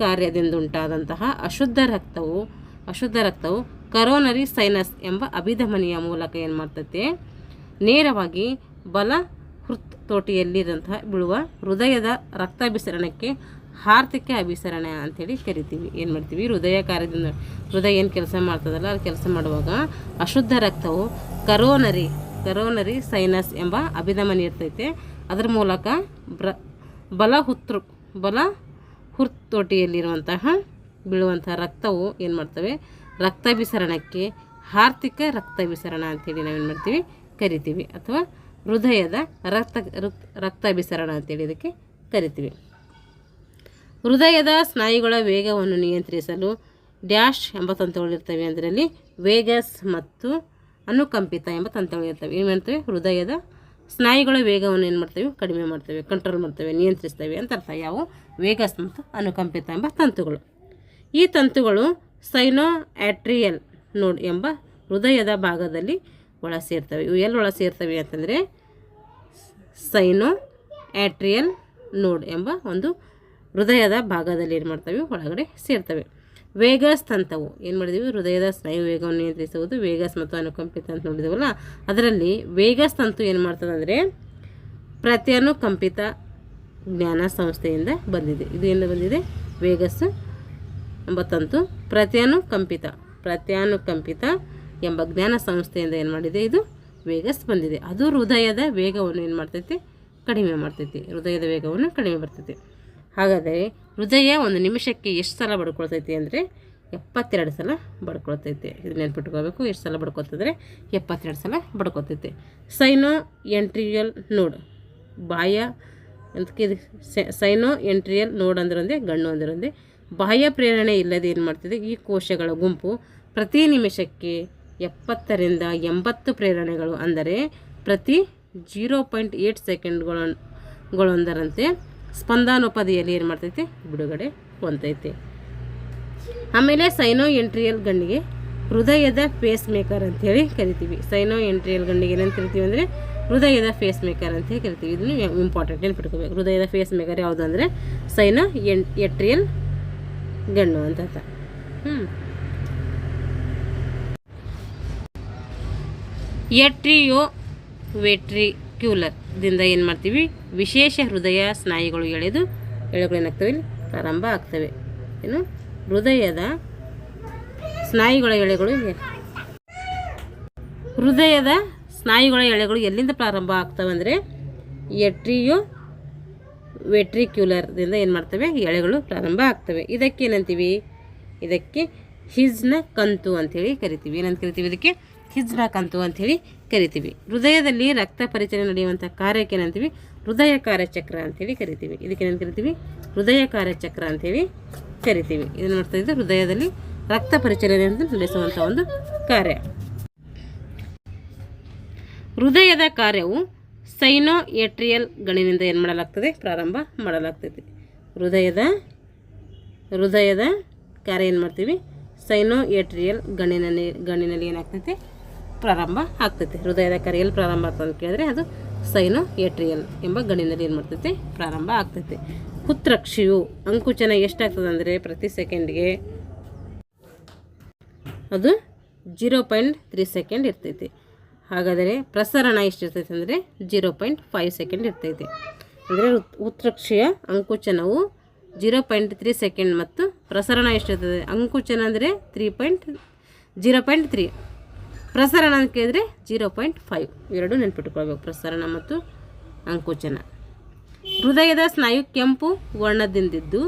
ಉಂಟಾದಂತಹ ಅಶುದ್ಧ ರಕ್ತವು ಕರೋನರಿ ಸೈನಸ್ ಎಂಬ ಅಭಿಧಮನಿಯ ಮೂಲಕ ಏನು ಮಾಡ್ತೈತೆ, ನೇರವಾಗಿ ಬಲ ಹೃತ್ತೋಟಿಯಲ್ಲಿರುವಂತಹ ಬೀಳುವ ಹೃದಯದ ರಕ್ತಾಭಿಸರಣಕ್ಕೆ ಆರ್ಥಿಕ ಅಭಿಸರಣ ಅಂಥೇಳಿ ಕರಿತೀವಿ. ಏನು ಮಾಡ್ತೀವಿ, ಹೃದಯ ಏನು ಕೆಲಸ ಮಾಡ್ತದಲ್ಲ, ಅದು ಕೆಲಸ ಮಾಡುವಾಗ ಅಶುದ್ಧ ರಕ್ತವು ಕರೋನರಿ ಸೈನಸ್ ಎಂಬ ಅಭಿಧಮನಿ ಇರ್ತೈತೆ, ಅದರ ಮೂಲಕ ಬಲ ಹೃತ್ತೋಟಿಯಲ್ಲಿರುವಂತಹ ಬೀಳುವಂತಹ ರಕ್ತವು ಏನು ಮಾಡ್ತವೆ ರಕ್ತಾಭಿಸರಣಕ್ಕೆ ಆರ್ಥಿಕ ರಕ್ತಾಭಿಸರಣ ಅಂಥೇಳಿ ನಾವೇನು ಮಾಡ್ತೀವಿ ಕರಿತೀವಿ, ಅಥವಾ ಹೃದಯದ ರಕ್ತಾಭಿಸರಣ ಅಂತೇಳಿ ಇದಕ್ಕೆ ಕರಿತೀವಿ. ಹೃದಯದ ಸ್ನಾಯುಗಳ ವೇಗವನ್ನು ನಿಯಂತ್ರಿಸಲು ಡ್ಯಾಶ್ ಎಂಬ ತಂತುಗಳಿರ್ತವೆ. ಅದರಲ್ಲಿ ವೇಗಸ್ ಮತ್ತು ಅನುಕಂಪಿತ ಎಂಬ ತಂತುಗಳಿರ್ತವೆ. ಏನು ಮಾಡ್ತವೆ, ಹೃದಯದ ಸ್ನಾಯುಗಳ ವೇಗವನ್ನು ಏನು ಮಾಡ್ತೇವೆ ಕಡಿಮೆ ಮಾಡ್ತೇವೆ, ಕಂಟ್ರೋಲ್ ಮಾಡ್ತೇವೆ, ನಿಯಂತ್ರಿಸ್ತೇವೆ ಅಂತ ಅರ್ಥ. ಯಾವುವು, ವೇಗಸ್ ಮತ್ತು ಅನುಕಂಪಿತ ಎಂಬ ತಂತುಗಳು. ಈ ತಂತುಗಳು ಸೈನೋ ಆಟ್ರಿಯಲ್ ನೋಡ್ ಎಂಬ ಹೃದಯದ ಭಾಗದಲ್ಲಿ ಒಳ ಸೇರ್ತವೆ. ಇವು ಎಲ್ಲಿ ಒಳ ಸೇರ್ತವೆ ಅಂತಂದರೆ ಸೈನೋ ಆಟ್ರಿಯಲ್ ನೋಡ್ ಎಂಬ ಒಂದು ಹೃದಯದ ಭಾಗದಲ್ಲಿ ಏನು ಮಾಡ್ತವೆ ಒಳಗಡೆ ಸೇರ್ತವೆ. ವೇಗಸ್ ತಂತವು ಏನು ಮಾಡಿದೀವಿ, ಹೃದಯದ ಸ್ನಾಯು ವೇಗವನ್ನು ನಿಯಂತ್ರಿಸುವುದು ವೇಗಸ್ ಮತ್ತು ಅನುಕಂಪಿತ ಅಂತ ನೋಡಿದೀವಲ್ಲ, ಅದರಲ್ಲಿ ವೇಗಸ್ ತಂತು ಏನು ಮಾಡ್ತದೆ ಅಂದರೆ ಪ್ರತ್ಯನುಕಂಪಿತ ಜ್ಞಾನ ಸಂಸ್ಥೆಯಿಂದ ಬಂದಿದೆ. ಇದು ಏನು ಬಂದಿದೆ, ವೇಗಸ್ ಎಂಬ ತಂತು ಪ್ರತ್ಯನುಕಂಪಿತ ಎಂಬ ಜ್ಞಾನ ಸಂಸ್ಥೆಯಿಂದ ಏನು ಮಾಡಿದೆ, ಇದು ವೇಗಸ್ ಬಂದಿದೆ. ಅದು ಹೃದಯದ ವೇಗವನ್ನು ಏನು ಮಾಡ್ತೈತಿ, ಕಡಿಮೆ ಮಾಡ್ತೈತಿ, ಹೃದಯದ ವೇಗವನ್ನು ಕಡಿಮೆ ಬರ್ತೈತಿ. ಹಾಗಾದರೆ ಹೃದಯ ಒಂದು ನಿಮಿಷಕ್ಕೆ ಎಷ್ಟು ಸಲ ಬಡ್ಕೊಳ್ತೈತಿ ಅಂದರೆ 72 ಸಲ ಬಡ್ಕೊಳ್ತೈತೆ. ಇದು ನೆನ್ಪಿಟ್ಕೋಬೇಕು, ಎಷ್ಟು ಸಲ ಬಡ್ಕೊತಂದರೆ 72 ಸಲ ಬಡ್ಕೊತೈತೆ. ಸೈನೋ ಎಂಟ್ರಿಯಲ್ ನೋಡ್ ಬಾಹ್ಯ ಅಂತಕ್ಕೆ ಇದು ಸೈನೋ ಎಂಟ್ರಿಯಲ್ ನೋಡ್ ಅಂದಿರೊಂದೇ, ಗಣ್ಣು ಅಂದಿರೊಂದೇ, ಬಾಹ್ಯ ಪ್ರೇರಣೆ ಇಲ್ಲದೆ ಏನು ಮಾಡ್ತಿದೆ, ಈ ಕೋಶಗಳ ಗುಂಪು ಪ್ರತಿ ನಿಮಿಷಕ್ಕೆ 70ರಿಂದ 80 ಪ್ರೇರಣೆಗಳು ಅಂದರೆ ಪ್ರತಿ 0.8 ಸೆಕೆಂಡ್ಗಳೊಂದರಂತೆ ಸ್ಪಂದಾನುಪದಿಯಲ್ಲಿ ಏನು ಮಾಡ್ತೈತೆ ಬಿಡುಗಡೆ ಹೊಂದೈತೆ. ಆಮೇಲೆ ಸೈನೋ ಎಂಟ್ರಿಯಲ್ ಗಣ್ಣಿಗೆ ಹೃದಯದ ಪೇಸ್ ಮೇಕರ್ ಅಂಥೇಳಿ ಕರಿತೀವಿ. ಸೈನೋ ಎಂಟ್ರಿಯಲ್ ಗಣ್ಣಿಗೆ ಏನಂತ ಕರಿತೀವಿ ಅಂದರೆ ಹೃದಯದ ಫೇಸ್ ಮೇಕರ್ ಅಂತೇಳಿ ಕರಿತೀವಿ. ಇದನ್ನು ಇಂಪಾರ್ಟೆಂಟ್ ನೆನ್ಪಿಟ್ಕೋಬೇಕು. ಹೃದಯದ ಫೇಸ್ ಮೇಕರ್ ಯಾವುದು ಅಂದರೆ ಸೈನೋ ಎಂಟ್ರಿಯಲ್ ಗಣ್ಣು ಅಂತ. ಎಟ್ರಿಯೋ ವೆಟ್ರಿಕ್ಯುಲರ್ ದಿಂದ ಏನು ಮಾಡ್ತೀವಿ, ವಿಶೇಷ ಹೃದಯ ಸ್ನಾಯುಗಳು ಎಳೆಗಳು ಏನಾಗ್ತವೆ ಇಲ್ಲಿ ಪ್ರಾರಂಭ ಆಗ್ತವೆ. ಏನು, ಹೃದಯದ ಸ್ನಾಯುಗಳ ಎಳೆಗಳು ಎಲ್ಲಿಂದ ಪ್ರಾರಂಭ ಆಗ್ತವೆ ಅಂದರೆ ಎಟ್ರಿಯೋ ವೆಟ್ರಿಕ್ಯುಲರ್ದಿಂದ ಏನು ಮಾಡ್ತವೆ, ಎಳೆಗಳು ಪ್ರಾರಂಭ ಆಗ್ತವೆ. ಇದಕ್ಕೆ ಏನಂತೀವಿ, ಇದಕ್ಕೆ ಹಿಜ್ನ ಕಂತು ಅಂಥೇಳಿ ಕರಿತೀವಿ. ಏನಂತ ಕರಿತೀವಿ, ಇದಕ್ಕೆ ಹಿಜ್ನ ಕಂತು ಅಂಥೇಳಿ ಕರಿತೀವಿ. ಹೃದಯದಲ್ಲಿ ರಕ್ತ ಪರಿಚಲನೆ ನಡೆಯುವಂಥ ಕಾರ್ಯಕ್ಕೆ ಏನಂತೀವಿ, ಹೃದಯ ಕಾರ್ಯಚಕ್ರ ಅಂಥೇಳಿ ಕರಿತೀವಿ. ಇದಕ್ಕೆ ಏನಂತ ಕರಿತೀವಿ, ಹೃದಯ ಕಾರ್ಯಚಕ್ರ ಅಂಥೇಳಿ ಕರಿತೀವಿ. ಇದನ್ನು ಮಾಡ್ತಾ ಇದ್ದು ಹೃದಯದಲ್ಲಿ ರಕ್ತ ಪರಿಚಲನೆಯನ್ನು ನಡೆಸುವಂಥ ಒಂದು ಕಾರ್ಯ. ಹೃದಯದ ಕಾರ್ಯವು ಸೈನೋ ಏಟ್ರಿಯಲ್ ಗಣಿನಿಂದ ಏನು ಮಾಡಲಾಗ್ತದೆ, ಪ್ರಾರಂಭ ಮಾಡಲಾಗ್ತದೆ. ಹೃದಯದ ಕಾರ್ಯ ಏನು ಮಾಡ್ತೀವಿ, ಸೈನೋ ಏಟ್ರಿಯಲ್ ಗಣಿನಲ್ಲಿ ಏನಾಗ್ತೈತೆ ಪ್ರಾರಂಭ ಆಗ್ತೈತೆ. ಹೃದಯದ ಕಾರ್ಯ ಎಲ್ಲಿ ಪ್ರಾರಂಭ ಆಗ್ತದೆ ಅಂತ ಕೇಳಿದ್ರೆ ಅದು ಸೈನೋ ಏಟ್ರಿಯಲ್ ಎಂಬ ಗಣಿನಲ್ಲಿ ಏನು ಮಾಡ್ತೈತೆ ಪ್ರಾರಂಭ ಆಗ್ತೈತೆ. ಹೃತ್ರಕ್ಷಿಯು ಅಂಕುಚನ ಎಷ್ಟಾಗ್ತದೆ ಅಂದರೆ ಪ್ರತಿ ಸೆಕೆಂಡ್ಗೆ ಅದು 0.3 ಸೆಕೆಂಡ್ ಇರ್ತೈತಿ. ಹಾಗಾದರೆ ಪ್ರಸರಣ ಎಷ್ಟಿರ್ತೈತೆ ಅಂದರೆ 0.5 ಸೆಕೆಂಡ್ ಇರ್ತೈತಿ. ಅಂದರೆ ಹೃತ್ರಕ್ಷಿಯ ಅಂಕುಚನವು 0.3 ಸೆಕೆಂಡ್ ಮತ್ತು ಪ್ರಸರಣ ಎಷ್ಟಿರ್ತದೆ, ಅಂಕುಚನ ಅಂದರೆ 0.3, ಪ್ರಸರಣ ಅಂತ ಕೇಳಿದ್ರೆ 0.5. ಇವೆರಡು ನೆನ್ಪಿಟ್ಕೊಳ್ಬೇಕು, ಪ್ರಸರಣ ಮತ್ತು ಅಂಕುಚನ. ಹೃದಯದ ಸ್ನಾಯು ಕೆಂಪು ವರ್ಣದಿಂದಿದ್ದು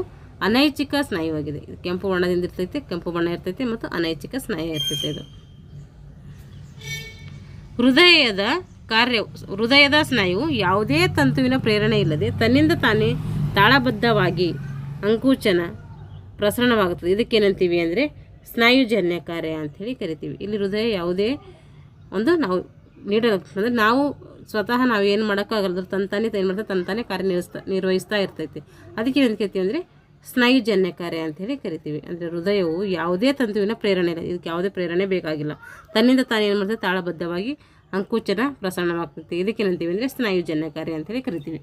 ಅನೈಚ್ಛಿಕ ಸ್ನಾಯುವಾಗಿದೆ. ಇದು ಕೆಂಪು ಬಣ್ಣದಿಂದ ಇರ್ತೈತೆ, ಕೆಂಪು ಬಣ್ಣ ಇರ್ತೈತೆ ಮತ್ತು ಅನೈಚ್ಛಿಕ ಸ್ನಾಯು ಇರ್ತೈತೆ. ಇದು ಹೃದಯದ ಸ್ನಾಯು ಯಾವುದೇ ತಂತುವಿನ ಪ್ರೇರಣೆ ಇಲ್ಲದೆ ತನ್ನಿಂದ ತಾನೇ ತಾಳಬದ್ಧವಾಗಿ ಅಂಕುಚನ ಪ್ರಸರಣವಾಗುತ್ತದೆ. ಇದಕ್ಕೇನಂತೀವಿ ಅಂದರೆ ಸ್ನಾಯುಜನ್ಯ ಕಾರ್ಯ ಅಂಥೇಳಿ ಕರಿತೀವಿ. ಇಲ್ಲಿ ಹೃದಯ ಯಾವುದೇ ಒಂದು ನಾವು ಅಂದರೆ ನಾವು ಸ್ವತಃ ನಾವು ಏನು ಮಾಡೋಕ್ಕಾಗಲ್ಲ, ತಂತಾನೆ ಏನು ಮಾಡ್ತಾರೆ, ತಂತಾನೆ ನಿರ್ವಹಿಸ್ತಾ ಇರ್ತೈತಿ. ಅದಕ್ಕೆ ಏನು ಕರಿತೀವಿ ಅಂದರೆ ಸ್ನಾಯುಜನ್ಯ ಕಾರ್ಯ ಅಂಥೇಳಿ ಕರಿತೀವಿ. ಅಂದರೆ ಹೃದಯವು ಯಾವುದೇ ತಂತುವಿನ ಪ್ರೇರಣೆ ಇಲ್ಲ, ಇದಕ್ಕೆ ಯಾವುದೇ ಪ್ರೇರಣೆ ಬೇಕಾಗಿಲ್ಲ, ತನ್ನಿಂದ ತಾನೇ ಏನು ಮಾಡ್ತದೆ, ತಾಳಬದ್ಧವಾಗಿ ಅಂಕುಚನ ಪ್ರಸರಣವಾಗ್ತೈತಿ. ಇದಕ್ಕೇನಂತೀವಿ ಅಂದರೆ ಸ್ನಾಯುಜನ್ಯ ಕಾರ್ಯ ಅಂಥೇಳಿ ಕರಿತೀವಿ.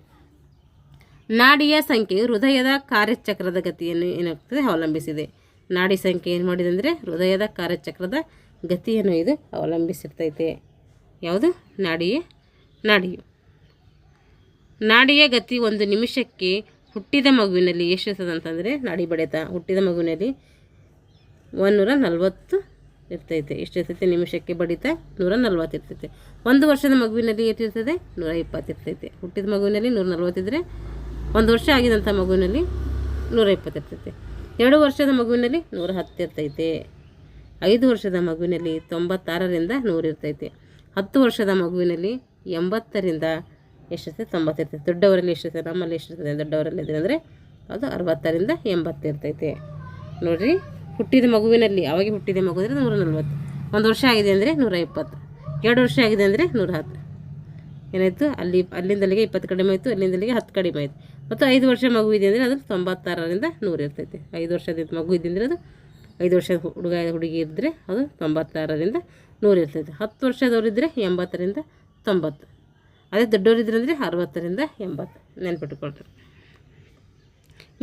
ನಾಡಿಯ ಸಂಖ್ಯೆಯು ಹೃದಯದ ಕಾರ್ಯಚಕ್ರದ ಗತಿಯನ್ನು ಏನಾಗ್ತದೆ ಅವಲಂಬಿಸಿದೆ. ನಾಡಿ ಸಂಖ್ಯೆ ಏನು ಮಾಡಿದೆ ಅಂದರೆ ಹೃದಯದ ಕಾರ್ಯಚಕ್ರದ ಗತಿಯನ್ನು ಇದು ಅವಲಂಬಿಸಿರ್ತೈತೆ. ಯಾವುದು? ನಾಡಿಯ ಗತಿ ಒಂದು ನಿಮಿಷಕ್ಕೆ ಹುಟ್ಟಿದ ಮಗುವಿನಲ್ಲಿ ಎಷ್ಟಿರ್ತದೆ ಅಂತಂದರೆ, ನಾಡಿ ಬಡಿತ ಹುಟ್ಟಿದ ಮಗುವಿನಲ್ಲಿ 140 ಇರ್ತೈತೆ. ಎಷ್ಟಿರ್ತೈತೆ? ನಿಮಿಷಕ್ಕೆ ಬಡಿತ 140 ಇರ್ತೈತೆ. 1 ವರ್ಷದ ಮಗುವಿನಲ್ಲಿ ಎಷ್ಟಿರ್ತದೆ? 120 ಇರ್ತೈತೆ. ಹುಟ್ಟಿದ ಮಗುವಿನಲ್ಲಿ 140 ಇದ್ದರೆ 1 ವರ್ಷ ಆಗಿದಂಥ ಮಗುವಿನಲ್ಲಿ 120 ಇರ್ತೈತೆ. 2 ವರ್ಷದ ಮಗುವಿನಲ್ಲಿ 110 ಇರ್ತೈತೆ. 5 ವರ್ಷದ ಮಗುವಿನಲ್ಲಿ 96ರಿಂದ 100 ಇರ್ತೈತೆ. 10 ವರ್ಷದ ಮಗುವಿನಲ್ಲಿ 80ರಿಂದ ಎಷ್ಟಿರ್ತದೆ? 90 ಇರ್ತೈತೆ. ದೊಡ್ಡವರಲ್ಲಿ ಎಷ್ಟಿರ್ತದೆ? ನಮ್ಮಲ್ಲಿ ಎಷ್ಟಿರ್ತದೆ? ದೊಡ್ಡವರಲ್ಲಿ ಅಂದರೆ ಅದು 60ರಿಂದ 80 ಇರ್ತೈತೆ. ನೋಡಿರಿ, ಹುಟ್ಟಿದ ಮಗುವಿನಲ್ಲಿ ಅವಾಗೆ ಹುಟ್ಟಿದ ಮಗು ಅಂದರೆ 140. 1 ವರ್ಷ ಆಗಿದೆ ಅಂದರೆ 120. 2 ವರ್ಷ ಆಗಿದೆ ಅಂದರೆ 110. ಏನಾಯಿತು? ಅಲ್ಲಿಂದ ಅಲ್ಲಿಗೆ 20 ಕಡಿಮೆ ಆಯಿತು, ಅಲ್ಲಿಂದ ಅಲ್ಲಿಗೆ 10 ಕಡಿಮೆ ಆಯಿತು. ಮತ್ತು 5 ವರ್ಷ ಮಗು ಇದೆ ಅಂದರೆ ಅದು 96ರಿಂದ 100 ಇರ್ತೈತೆ. 5 ವರ್ಷದ ಮಗು ಇದ್ದರೆ ಅದು 5 ವರ್ಷದ ಹುಡುಗಿ ಇದ್ದರೆ ಅದು 96ರಿಂದ 100 ಇರ್ತೈತೆ. 10 ವರ್ಷದವರಿದ್ದರೆ 80ರಿಂದ 90. ಅದೇ ದೊಡ್ಡವರಿದ್ರೆ ಅಂದರೆ 60ರಿಂದ 80. ನೆನ್ಪಿಟ್ಟುಕೊಳ್ರಿ.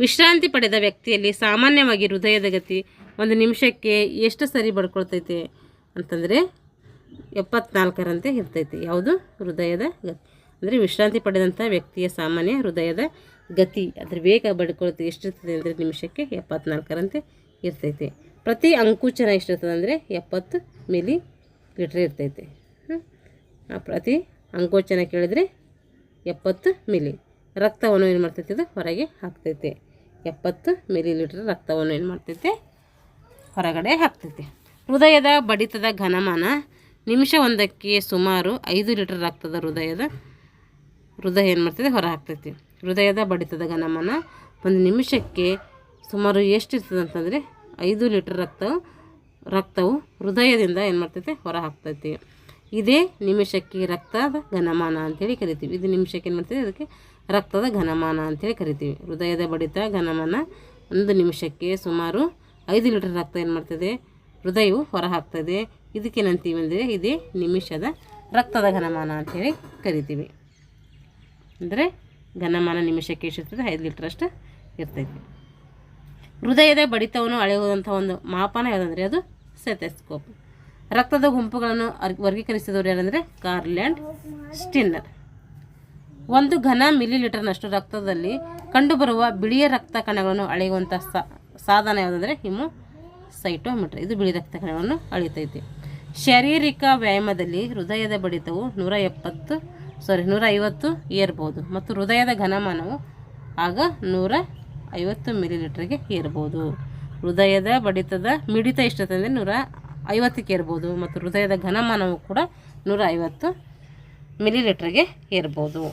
ವಿಶ್ರಾಂತಿ ಪಡೆದ ವ್ಯಕ್ತಿಯಲ್ಲಿ ಸಾಮಾನ್ಯವಾಗಿ ಹೃದಯದ ಗತಿ 1 ನಿಮಿಷಕ್ಕೆ ಎಷ್ಟು ಸರಿ ಬಡ್ಕೊಳ್ತೈತೆ ಅಂತಂದರೆ 74ರಂತೆ ಇರ್ತೈತೆ. ಯಾವುದು? ಹೃದಯದ ಗತಿ. ಅಂದರೆ ವಿಶ್ರಾಂತಿ ಪಡೆದಂಥ ವ್ಯಕ್ತಿಯ ಸಾಮಾನ್ಯ ಹೃದಯದ ಗತಿ ಅದರ ವೇಗ ಬಡ್ಕೊಳ್ತೈತೆ ಎಷ್ಟಿರ್ತದೆ ಅಂದರೆ ನಿಮಿಷಕ್ಕೆ 74ರಂತೆ ಇರ್ತೈತೆ. ಪ್ರತಿ ಅಂಕುಚನ ಎಷ್ಟಿರ್ತದೆ ಅಂದರೆ 70 ಮಿಲಿ ಲೀಟ್ರ್ ಇರ್ತೈತೆ. ಪ್ರತಿ ಅಂಕೋಚನ ಕೇಳಿದರೆ 70 ಮಿಲಿ ರಕ್ತವನ್ನು ಏನು ಮಾಡ್ತೈತೆ? ಇದು ಹೊರಗೆ ಹಾಕ್ತೈತೆ. 70 ಮಿಲಿ ಲೀಟ್ರ್ ರಕ್ತವನ್ನು ಏನು ಮಾಡ್ತೈತೆ? ಹೊರಗಡೆ ಹಾಕ್ತೈತೆ. ಹೃದಯದ ಬಡಿತದ ಘನಮಾನ ನಿಮಿಷ ಒಂದಕ್ಕೆ ಸುಮಾರು 5 ಲೀಟರ್ ರಕ್ತದ ಹೃದಯ ಏನು ಮಾಡ್ತೈತೆ? ಹೊರ ಹಾಕ್ತೈತಿ. ಹೃದಯದ ಬಡಿತದ ಘನಮಾನ 1 ನಿಮಿಷಕ್ಕೆ ಸುಮಾರು ಎಷ್ಟಿರ್ತದೆ ಅಂತಂದರೆ 5 ಲೀಟರ್ ರಕ್ತವು ಹೃದಯದಿಂದ ಏನು ಮಾಡ್ತೈತೆ? ಹೊರ ಹಾಕ್ತೈತಿ. ಇದೇ ನಿಮಿಷಕ್ಕೆ ರಕ್ತದ ಘನಮಾನ ಅಂಥೇಳಿ ಕರಿತೀವಿ. ಇದು ನಿಮಿಷಕ್ಕೆ ಏನು ಮಾಡ್ತೀವಿ? ಅದಕ್ಕೆ ರಕ್ತದ ಘನಮಾನ ಅಂಥೇಳಿ ಕರಿತೀವಿ. ಹೃದಯದ ಬಡಿತ ಘನಮಾನ 1 ನಿಮಿಷಕ್ಕೆ ಸುಮಾರು 5 ಲೀಟರ್ ರಕ್ತ ಏನು ಮಾಡ್ತದೆ? ಹೃದಯವು ಹೊರ ಹಾಕ್ತದೆ. ಇದಕ್ಕೇನಂತೀವಿ ಅಂದರೆ ಇದೇ ನಿಮಿಷದ ರಕ್ತದ ಘನಮಾನ ಅಂಥೇಳಿ ಕರಿತೀವಿ. ಅಂದರೆ ಘನಮಾನ ನಿಮಿಷಕ್ಕೆ ಎಷ್ಟಿರ್ತದೆ? 5 ಲೀಟ್ರಷ್ಟು ಇರ್ತೈತಿ. ಹೃದಯದ ಬಡಿತವನ್ನು ಅಳೆಯುವಂಥ ಒಂದು ಮಾಪನ ಯಾವುದಂದರೆ ಅದು ಸ್ಟೆಥೋಸ್ಕೋಪ್. ರಕ್ತದ ಗುಂಪುಗಳನ್ನು ವರ್ಗೀಕರಿಸಿದವರು ಯಾರಂದರೆ ಕಾರ್ಲ್ ಆ್ಯಂಡ್ ಸ್ಟಿನ್ನರ್. 1 ಘನ ಮಿಲಿಲೀಟರ್ನಷ್ಟು ರಕ್ತದಲ್ಲಿ ಕಂಡುಬರುವ ಬಿಳಿಯ ರಕ್ತ ಕಣಗಳನ್ನು ಅಳೆಯುವಂಥ ಸಾಧನ ಯಾವುದಂದರೆ ಹಿಮೋಸೈಟೋಮೀಟರ್. ಇದು ಬಿಳಿ ರಕ್ತ ಕಣಗಳನ್ನು ಅಳೆಯುತ್ತೈತಿ. ಶಾರೀರಿಕ ವ್ಯಾಯಾಮದಲ್ಲಿ ಹೃದಯದ ಬಡಿತವು 150 ಏರ್ಬೋದು ಮತ್ತು ಹೃದಯದ ಘನಮಾನವು ಆಗ 150 ಮಿಲಿಲೀಟ್ರಿಗೆ ಏರ್ಬೋದು. ಹೃದಯದ ಬಡಿತದ ಮಿಡಿತ ಎಷ್ಟಿರ್ತದೆ ಅಂದರೆ 150ಕ್ಕೆ ಏರ್ಬೋದು ಮತ್ತು ಹೃದಯದ ಘನಮಾನವು ಕೂಡ 150 ಮಿಲಿಲೀಟ್ರಿಗೆ ಏರ್ಬೋದು.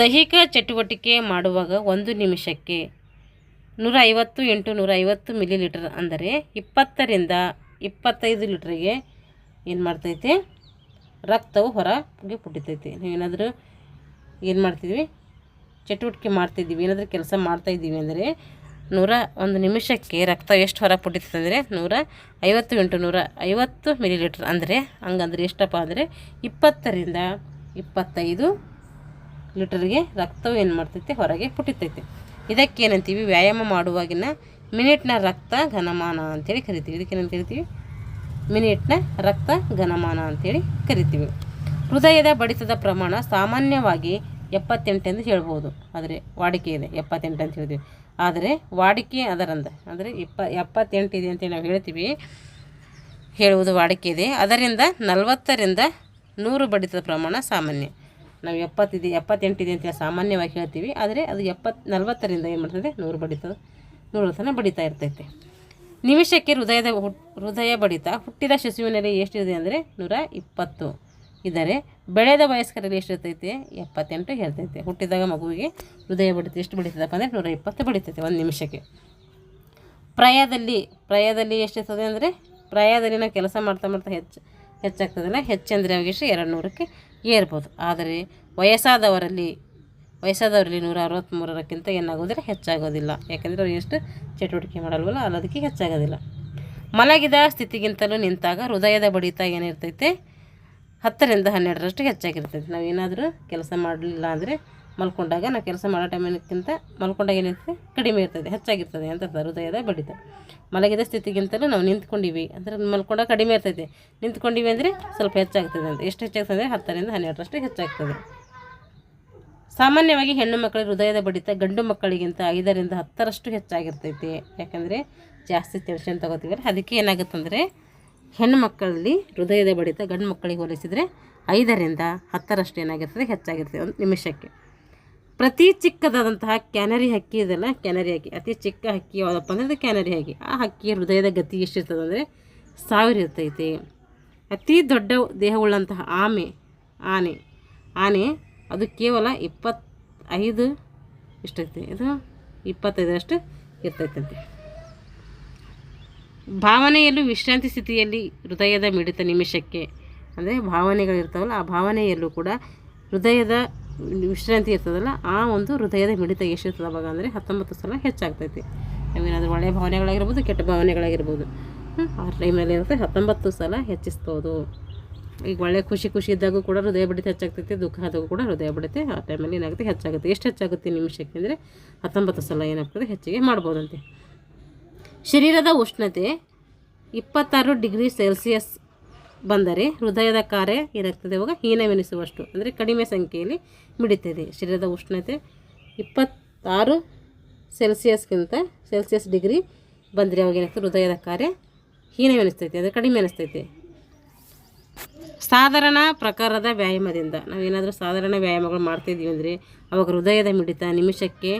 ದೈಹಿಕ ಚಟುವಟಿಕೆ ಮಾಡುವಾಗ 1 ನಿಮಿಷಕ್ಕೆ 150 × 150 ಮಿಲಿಲೀಟರ್ ಅಂದರೆ 20ರಿಂದ 25 ಲೀಟ್ರಿಗೆ ಏನು ಮಾಡ್ತೈತೆ? ರಕ್ತವು ಹೊರಗೆ ಪುಟ್ಟಿತೈತೆ. ನೀವೇನಾದರೂ ಏನು ಮಾಡ್ತಿದ್ವಿ? ಚಟುವಟಿಕೆ ಮಾಡ್ತಿದ್ದೀವಿ, ಏನಾದರೂ ಕೆಲಸ ಮಾಡ್ತಾಯಿದ್ದೀವಿ ಅಂದರೆ 101 ನಿಮಿಷಕ್ಕೆ ರಕ್ತ ಎಷ್ಟು ಹೊರ ಪುಟ್ಟಿತೈತೆ ಅಂದರೆ 150 × 150 ಮಿಲಿಲೀಟ್ರ್. ಅಂದರೆ ಹಂಗಂದ್ರೆ ಎಷ್ಟಪ್ಪ ಅಂದರೆ 20ರಿಂದ 25 ಲೀಟರ್ಗೆ ರಕ್ತವು ಏನು ಮಾಡ್ತೈತೆ? ಹೊರಗೆ ಪುಟ್ಟಿತೈತೆ. ಇದಕ್ಕೇನಂತೀವಿ? ವ್ಯಾಯಾಮ ಮಾಡುವಾಗಿನ ಮಿನಿಟ್ನ ರಕ್ತ ಘನಮಾನ ಅಂಥೇಳಿ ಕರಿತೀವಿ. ಇದಕ್ಕೇನಂತ ಕರಿತೀವಿ? ಮಿನಿಟ್ನ ರಕ್ತ ಘನಮಾನ ಅಂಥೇಳಿ ಕರಿತೀವಿ. ಹೃದಯದ ಬಡಿತದ ಪ್ರಮಾಣ ಸಾಮಾನ್ಯವಾಗಿ 78 ಎಂದು ಹೇಳ್ಬೋದು. ಆದರೆ ವಾಡಿಕೆ ಇದೆ 78 ಅಂತ ಹೇಳ್ತೀವಿ. ಆದರೆ ವಾಡಿಕೆ ಅದರಂದ ಅಂದರೆ 78 ಇದೆ ಅಂತೇಳಿ ನಾವು ಹೇಳ್ತೀವಿ, ಹೇಳುವುದು ವಾಡಿಕೆ ಇದೆ. ಅದರಿಂದ 40ರಿಂದ 100 ಬಡಿತದ ಪ್ರಮಾಣ ಸಾಮಾನ್ಯ. ನಾವು 78 ಇದೆ ಅಂತೇಳಿ ಸಾಮಾನ್ಯವಾಗಿ ಹೇಳ್ತೀವಿ. ಆದರೆ ಅದು 40ರಿಂದ ಏನು ಮಾಡ್ತದೆ 100 ಬಡಿತದೆ, 100 ತನಕ ಬಡಿತಾ ಇರ್ತೈತೆ. ನಿಮಿಷಕ್ಕೆ ಹೃದಯ ಬಡಿತ ಹುಟ್ಟಿದ ಶಿಶುವಿನಲ್ಲಿ ಎಷ್ಟಿದೆ ಅಂದರೆ 120 ಇದ್ದರೆ ಬೆಳೆದ ವಯಸ್ಕರಲ್ಲಿ ಎಷ್ಟಿರ್ತೈತೆ 78 ಹೇಳ್ತೈತೆ. ಹುಟ್ಟಿದಾಗ ಮಗುವಿಗೆ ಹೃದಯ ಬಡಿತ ಎಷ್ಟು ಬಡಿತದಪ್ಪ ಅಂದರೆ 120 ಬಡಿತೈತೆ ಒಂದು ನಿಮಿಷಕ್ಕೆ. ಪ್ರಾಯದಲ್ಲಿ ಎಷ್ಟಿರ್ತದೆ ಅಂದರೆ ಪ್ರಾಯದಲ್ಲಿ ನಾವು ಕೆಲಸ ಮಾಡ್ತಾ ಹೆಚ್ಚಾಗ್ತದಲ್ಲ, ಹೆಚ್ಚಂದರೆ ಅವಾಗ ಎಷ್ಟು 200ಕ್ಕೆ ಏರ್ಬೋದು. ಆದರೆ ವಯಸ್ಸಾದವರಲ್ಲಿ 163ಕ್ಕಿಂತ ಏನಾಗೋದಿಲ್ಲ, ಹೆಚ್ಚಾಗೋದಿಲ್ಲ. ಯಾಕಂದರೆ ಅವ್ರು ಎಷ್ಟು ಚಟುವಟಿಕೆ ಮಾಡಲ್ವಲ್ಲ ಅದಕ್ಕೆ ಹೆಚ್ಚಾಗೋದಿಲ್ಲ. ಮಲಗಿದ ಸ್ಥಿತಿಗಿಂತಲೂ ನಿಂತಾಗ ಹೃದಯದ ಬಡಿತ ಏನಿರ್ತೈತೆ 10ರಿಂದ 12ರಷ್ಟು ಹೆಚ್ಚಾಗಿರ್ತೈತೆ. ನಾವು ಏನಾದರೂ ಕೆಲಸ ಮಾಡಲಿಲ್ಲ ಅಂದರೆ ಮಲ್ಕೊಂಡಾಗ ನಾವು ಕೆಲಸ ಮಾಡೋ ಟೈಮಿನಕ್ಕಿಂತ ಮಲ್ಕೊಂಡಾಗ ಏನಿರ್ತದೆ ಕಡಿಮೆ ಇರ್ತದೆ, ಹೆಚ್ಚಾಗಿರ್ತದೆ ಅಂತ ಹೃದಯದ ಬಡಿತ. ಮಲಗಿದ ಸ್ಥಿತಿಗಿಂತಲೂ ನಾವು ನಿಂತ್ಕೊಂಡಿವಿ ಅಂದರೆ ಮಲ್ಕೊಂಡಾಗ ಕಡಿಮೆ ಇರ್ತೈತೆ, ನಿಂತ್ಕೊಂಡಿವಿ ಅಂದರೆ ಸ್ವಲ್ಪ ಹೆಚ್ಚಾಗ್ತದೆ ಅಂತ. ಎಷ್ಟು ಹೆಚ್ಚಾಗ್ತದೆ 10ರಿಂದ 12ರಷ್ಟು ಹೆಚ್ಚಾಗ್ತದೆ. ಸಾಮಾನ್ಯವಾಗಿ ಹೆಣ್ಣು ಮಕ್ಕಳಿಗೆ ಹೃದಯದ ಬಡಿತ ಗಂಡು ಮಕ್ಕಳಿಗಿಂತ 5ರಿಂದ 10ರಷ್ಟು ಹೆಚ್ಚಾಗಿರ್ತೈತಿ. ಯಾಕಂದರೆ ಜಾಸ್ತಿ ಟೆನ್ಷನ್ ತಗೋತೀವಲ್ಲ, ಅದಕ್ಕೆ ಏನಾಗುತ್ತಂದರೆ ಹೆಣ್ಣು ಮಕ್ಕಳಲ್ಲಿ ಹೃದಯದ ಬಡಿತ ಗಂಡು ಮಕ್ಕಳಿಗೆ ಹೋಲಿಸಿದರೆ 5ರಿಂದ 10ರಷ್ಟು ಏನಾಗಿರ್ತದೆ ಹೆಚ್ಚಾಗಿರ್ತದೆ ಒಂದು ನಿಮಿಷಕ್ಕೆ. ಪ್ರತಿ ಚಿಕ್ಕದಾದಂತಹ ಕ್ಯಾನರಿ ಹಕ್ಕಿ ಇದೆಲ್ಲ, ಕ್ಯಾನರಿ ಹಕ್ಕಿ ಅತಿ ಚಿಕ್ಕ ಹಕ್ಕಿ ಯಾವುದಪ್ಪ ಅಂದರೆ ಅದು ಕ್ಯಾನರಿ ಹಕ್ಕಿ. ಆ ಹಕ್ಕಿಯ ಹೃದಯದ ಗತಿ ಎಷ್ಟಿರ್ತದೆ ಅಂದರೆ 1000 ಇರ್ತೈತಿ. ಅತಿ ದೊಡ್ಡ ದೇಹವುಳ್ಳಂತಹ ಆನೆ ಅದು ಕೇವಲ 25 ಇಷ್ಟೈತಿ, ಇದು 25ರಷ್ಟು ಇರ್ತೈತಂತೆ. ಭಾವನೆಯಲ್ಲೂ ವಿಶ್ರಾಂತಿ ಸ್ಥಿತಿಯಲ್ಲಿ ಹೃದಯದ ಮಿಡಿತ ನಿಮಿಷಕ್ಕೆ ಅಂದರೆ ಭಾವನೆಗಳಿರ್ತಾವಲ್ಲ, ಆ ಭಾವನೆಯಲ್ಲೂ ಕೂಡ ಹೃದಯದ ವಿಶ್ರಾಂತಿ ಇರ್ತದಲ್ಲ, ಆ ಒಂದು ಹೃದಯದ ಮಿಡಿತ ಎಷ್ಟಿರ್ತದೆ ಅವಾಗ ಅಂದರೆ 19 ಸಲ ಹೆಚ್ಚಾಗ್ತೈತಿ. ನಾವೇನಾದರೂ ಒಳ್ಳೆಯ ಭಾವನೆಗಳಾಗಿರ್ಬೋದು, ಕೆಟ್ಟ ಭಾವನೆಗಳಾಗಿರ್ಬೋದು, ಆ ಟೈಮಲ್ಲಿ ಏನಿರುತ್ತೆ 19 ಸಲ ಹೆಚ್ಚಿಸ್ಬೋದು. ಈಗ ಒಳ್ಳೆ ಖುಷಿ ಇದ್ದಾಗೂ ಕೂಡ ಹೃದಯ ಬಡಿತ ಹೆಚ್ಚಾಗ್ತೈತೆ, ದುಃಖ ಆದಾಗೂ ಕೂಡ ಹೃದಯ ಬಡಿತ ಆ ಟೈಮಲ್ಲಿ ಏನಾಗುತ್ತೆ ಹೆಚ್ಚಾಗುತ್ತೆ. ಎಷ್ಟು ಹೆಚ್ಚಾಗುತ್ತೆ ನಿಮಿಷಕ್ಕೆ ಅಂದರೆ 19 ಸಲ ಏನಾಗ್ತದೆ ಹೆಚ್ಚಿಗೆ ಮಾಡ್ಬೋದಂತೆ. ಶರೀರದ ಉಷ್ಣತೆ 26 ಡಿಗ್ರಿ ಸೆಲ್ಸಿಯಸ್ ಬಂದರೆ ಹೃದಯದ ಕಾರ್ಯ ಏನಾಗ್ತದೆ ಅವಾಗ ಹೀನವೆನಿಸುವಷ್ಟು ಅಂದರೆ ಕಡಿಮೆ ಸಂಖ್ಯೆಯಲ್ಲಿ ಮಿಡಿತದೆ. ಶರೀರದ ಉಷ್ಣತೆ 26 ಸೆಲ್ಸಿಯಸ್ ಡಿಗ್ರಿ ಬಂದರೆ ಅವಾಗ ಏನಾಗ್ತದೆ ಹೃದಯದ ಕಾರ್ಯ ಹೀನವೆನಿಸ್ತೈತೆ ಅಂದರೆ ಕಡಿಮೆ ಅನಿಸ್ತೈತೆ. ಸಾಧಾರಣ ಪ್ರಕಾರದ ವ್ಯಾಯಾಮದಿಂದ ನಾವೇನಾದರೂ ಸಾಧಾರಣ ವ್ಯಾಯಾಮಗಳು ಮಾಡ್ತಾಯಿದ್ದೀವಿ ಅಂದರೆ ಅವಾಗ ಹೃದಯದ ಮಿಡಿತ ನಿಮಿಷಕ್ಕೆ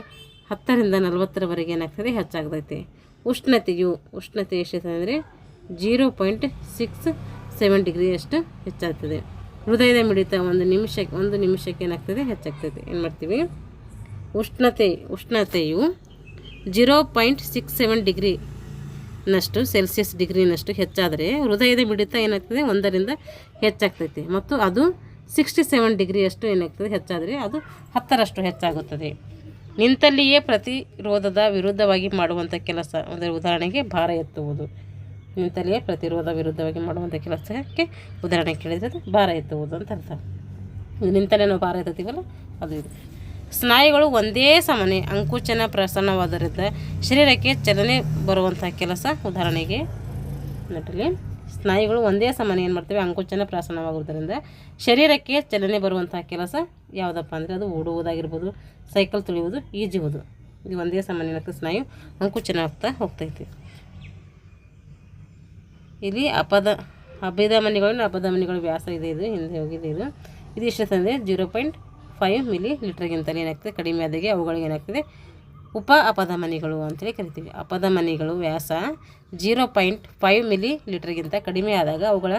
10ರಿಂದ 40ರವರೆಗೆ ಏನಾಗ್ತದೆ ಹೆಚ್ಚಾಗ್ತೈತೆ. ಉಷ್ಣತೆ ಎಷ್ಟಿರ್ತದೆ ಅಂದರೆ 0.67 ಡಿಗ್ರಿಯಷ್ಟು ಹೆಚ್ಚಾಗ್ತದೆ. ಹೃದಯದ ಮಿಡಿತ ಒಂದು ನಿಮಿಷಕ್ಕೆ ಏನಾಗ್ತದೆ ಹೆಚ್ಚಾಗ್ತದೆ. ಏನು ಮಾಡ್ತೀವಿ ಉಷ್ಣತೆಯು 0.67 ಡಿಗ್ರಿನಷ್ಟು ಸೆಲ್ಸಿಯಸ್ ಡಿಗ್ರಿನಷ್ಟು ಹೆಚ್ಚಾದರೆ ಹೃದಯದ ಮಿಡಿತ ಏನಾಗ್ತದೆ 1ರಿಂದ ಹೆಚ್ಚಾಗ್ತೈತೆ. ಮತ್ತು ಅದು 67 ಡಿಗ್ರಿಯಷ್ಟು ಏನಾಗ್ತದೆ ಹೆಚ್ಚಾದರೆ ಅದು 10ರಷ್ಟು ಹೆಚ್ಚಾಗುತ್ತದೆ. ನಿಂತಲ್ಲಿಯೇ ಪ್ರತಿರೋಧದ ವಿರುದ್ಧವಾಗಿ ಮಾಡುವಂಥ ಕೆಲಸ ಅಂದರೆ ಉದಾಹರಣೆಗೆ ಭಾರ ಎತ್ತುವುದು. ನಿಂತಲ್ಲಿಯೇ ಪ್ರತಿರೋಧ ವಿರುದ್ಧವಾಗಿ ಮಾಡುವಂಥ ಕೆಲಸಕ್ಕೆ ಉದಾಹರಣೆ ಕೇಳಿದರೆ ಭಾರ ಎತ್ತುವುದು ಅಂತ ಅರ್ಥ. ನಿಂತಲ್ಲೇ ನಾವು ಭಾರ ಎತ್ತುತ್ತೀವಲ್ಲ ಅದು ಇದು. ಸ್ನಾಯುಗಳು ಒಂದೇ ಸಮನೆ ಅಂಕುಚನ ಪ್ರಸನ್ನವಾದರಿಂದ ಶರೀರಕ್ಕೆ ಚಲನೆ ಬರುವಂಥ ಕೆಲಸ ಉದಾಹರಣೆಗೆ ನಟಲಿ ಸ್ನಾಯುಗಳು ಒಂದೇ ಸಮನೆ ಏನು ಮಾಡ್ತೇವೆ ಅಂಕುಚನ ಪ್ರಾಸನವಾಗುವುದರಿಂದ ಶರೀರಕ್ಕೆ ಚಲನೆ ಬರುವಂಥ ಕೆಲಸ ಯಾವುದಪ್ಪ ಅಂದರೆ ಅದು ಓಡುವುದಾಗಿರ್ಬೋದು, ಸೈಕಲ್ ತುಳಿಯುವುದು, ಈಜುವುದು. ಇದು ಒಂದೇ ಸಮನೆ ಸ್ನಾಯು ಅಂಕುಚನ ಆಗ್ತಾ ಹೋಗ್ತೈತಿ. ಇಲ್ಲಿ ಅಪಧಮನಿಗಳು ವ್ಯಾಸ ಇದೆ, ಇದು ಹಿಂದೆ ಹೋಗಿದೆ. ಇದು ಎಷ್ಟಂದರೆ 0.5 ಮಿಲಿಲೀಟರ್ಗಿಂತಲೇ ಏನಾಗ್ತದೆ ಕಡಿಮೆ ಆದಾಗೆ ಅವುಗಳಿಗೆ ಏನಾಗ್ತದೆ ಉಪ ಅಪಧಮನಿಗಳು ಅಂತೇಳಿ ಕರಿತೀವಿ. ಅಪಧಮನಿಗಳು ವ್ಯಾಸ 0.5 ಮಿಲಿಲೀಟರ್ಗಿಂತ ಕಡಿಮೆ ಆದಾಗ ಅವುಗಳ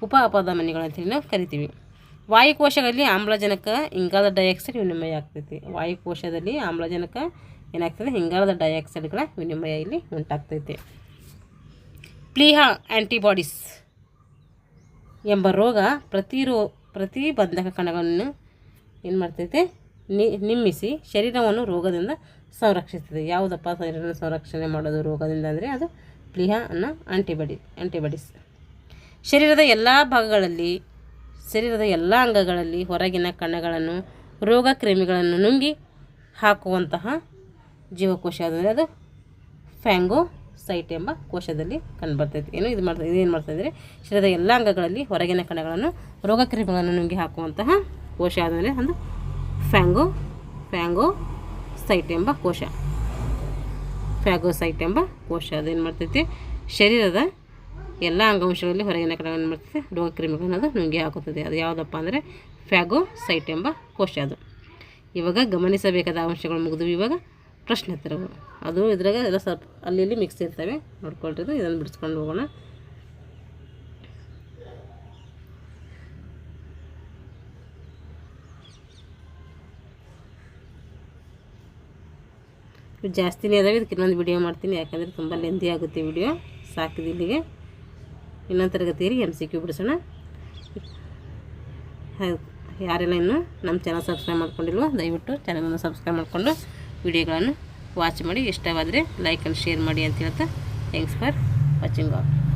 ಉಪ ಅಪಧಮನಿಗಳು ಅಂತೇಳಿ ನಾವು ಕರಿತೀವಿ. ವಾಯುಕೋಶಗಳಲ್ಲಿ ಆಮ್ಲಜನಕ ಇಂಗಾಲದ ಡೈಆಕ್ಸೈಡ್ ವಿನಿಮಯ ಆಗ್ತೈತಿ. ವಾಯುಕೋಶದಲ್ಲಿ ಆಮ್ಲಜನಕ ಏನಾಗ್ತದೆ ಇಂಗಾಲದ ಡೈಆಕ್ಸೈಡ್ಗಳ ವಿನಿಮಯ ಇಲ್ಲಿ ಉಂಟಾಗ್ತೈತೆ. ಪ್ಲೀಹಾ ಆ್ಯಂಟಿಬಾಡೀಸ್ ಎಂಬ ರೋಗ ಪ್ರತಿಬಂಧಕ ಕಣಗಳನ್ನು ಏನು ಮಾಡ್ತೈತೆ ನಿಮ್ಮಿಸಿ ಶರೀರವನ್ನು ರೋಗದಿಂದ ಸಂರಕ್ಷಿಸ್ತದೆ. ಯಾವುದಪ್ಪ ಶರೀರವನ್ನು ಸಂರಕ್ಷಣೆ ಮಾಡೋದು ರೋಗದಿಂದ ಅಂದರೆ ಅದು ಪ್ಲೀಹಾ ಅನ್ನೋ ಆ್ಯಂಟಿಬಾಡೀಸ್. ಶರೀರದ ಎಲ್ಲ ಅಂಗಗಳಲ್ಲಿ ಹೊರಗಿನ ಕಣಗಳನ್ನು ರೋಗ ಕ್ರಿಮಿಗಳನ್ನು ನುಂಗಿ ಹಾಕುವಂತಹ ಜೀವಕೋಶ ಅಂದರೆ ಅದು ಫ್ಯಾಂಗೋಸೈಟ್ ಎಂಬ ಕೋಶದಲ್ಲಿ ಕಂಡುಬರ್ತೈತೆ. ಇದು ಮಾಡ್ತಾಯಿದ್ರೆ ಶರೀರದ ಎಲ್ಲ ಅಂಗಗಳಲ್ಲಿ ಹೊರಗಿನ ಕಣಗಳನ್ನು ರೋಗ ಕ್ರಿಮಿಗಳನ್ನು ನುಂಗಿ ಹಾಕುವಂತಹ ಕೋಶ ಅಂದರೆ ಅದು ಫ್ಯಾಂಗೋಸೈಟ್ ಎಂಬ ಕೋಶ. ಅದೇನು ಮಾಡ್ತೈತಿ ಶರೀರದ ಎಲ್ಲ ಅಂಗಾಂಶಗಳಲ್ಲಿ ಹೊರಗಿನ ಕಣಗಳನ್ನು ಮಾಡ್ತೈತೆ ರೋಗ ಕ್ರಿಮಿಗಳನ್ನು ಅದು ನುಂಗಿ ಹಾಕುತ್ತದೆ. ಅದು ಯಾವುದಪ್ಪ ಅಂದರೆ ಫ್ಯಾಗೋಸೈಟ್ ಎಂಬ ಕೋಶ ಅದು. ಇವಾಗ ಗಮನಿಸಬೇಕಾದ ಅಂಶಗಳು ಮುಗಿದ್ವು. ಇವಾಗ ಪ್ರಶ್ನೋತ್ತರಗಳು ಅದು ಇದ್ರಾಗ ಎಲ್ಲ ಸ್ವಲ್ಪ ಅಲ್ಲಿ ಇಲ್ಲಿ ಮಿಕ್ಸ್ ಇರ್ತವೆ, ನೋಡ್ಕೊಳ್ರಿ. ಇದನ್ನು ಬಿಡಿಸ್ಕೊಂಡು ಹೋಗೋಣ. ಜಾಸ್ತಿನೇ ಅದಾವೆ, ಇದಕ್ಕೆ ಇನ್ನೊಂದು ವಿಡಿಯೋ ಮಾಡ್ತೀನಿ, ಯಾಕಂದರೆ ತುಂಬ ಲೆಂದಿ ಆಗುತ್ತೆ ವಿಡಿಯೋ. ಸಾಕಿದೆ ಇಲ್ಲಿಗೆ. ಇನ್ನೊಂದು ತರಗತಿಯಲ್ಲಿ MCQ ಬಿಡಿಸೋಣ. ಯಾರೆಲ್ಲ ಇನ್ನೂ ನಮ್ಮ ಚಾನಲ್ ಸಬ್ಸ್ಕ್ರೈಬ್ ಮಾಡ್ಕೊಂಡಿಲ್ವೋ ದಯವಿಟ್ಟು ಚಾನಲನ್ನು ಸಬ್ಸ್ಕ್ರೈಬ್ ಮಾಡಿಕೊಂಡು ವಿಡಿಯೋಗಳನ್ನು ವಾಚ್ ಮಾಡಿ. ಇಷ್ಟವಾದರೆ ಲೈಕ್ ಆ್ಯಂಡ್ ಶೇರ್ ಮಾಡಿ ಅಂತ ಹೇಳ್ತಾ ಥ್ಯಾಂಕ್ಸ್ ಫಾರ್ ವಾಚಿಂಗ್ ಆಲ್.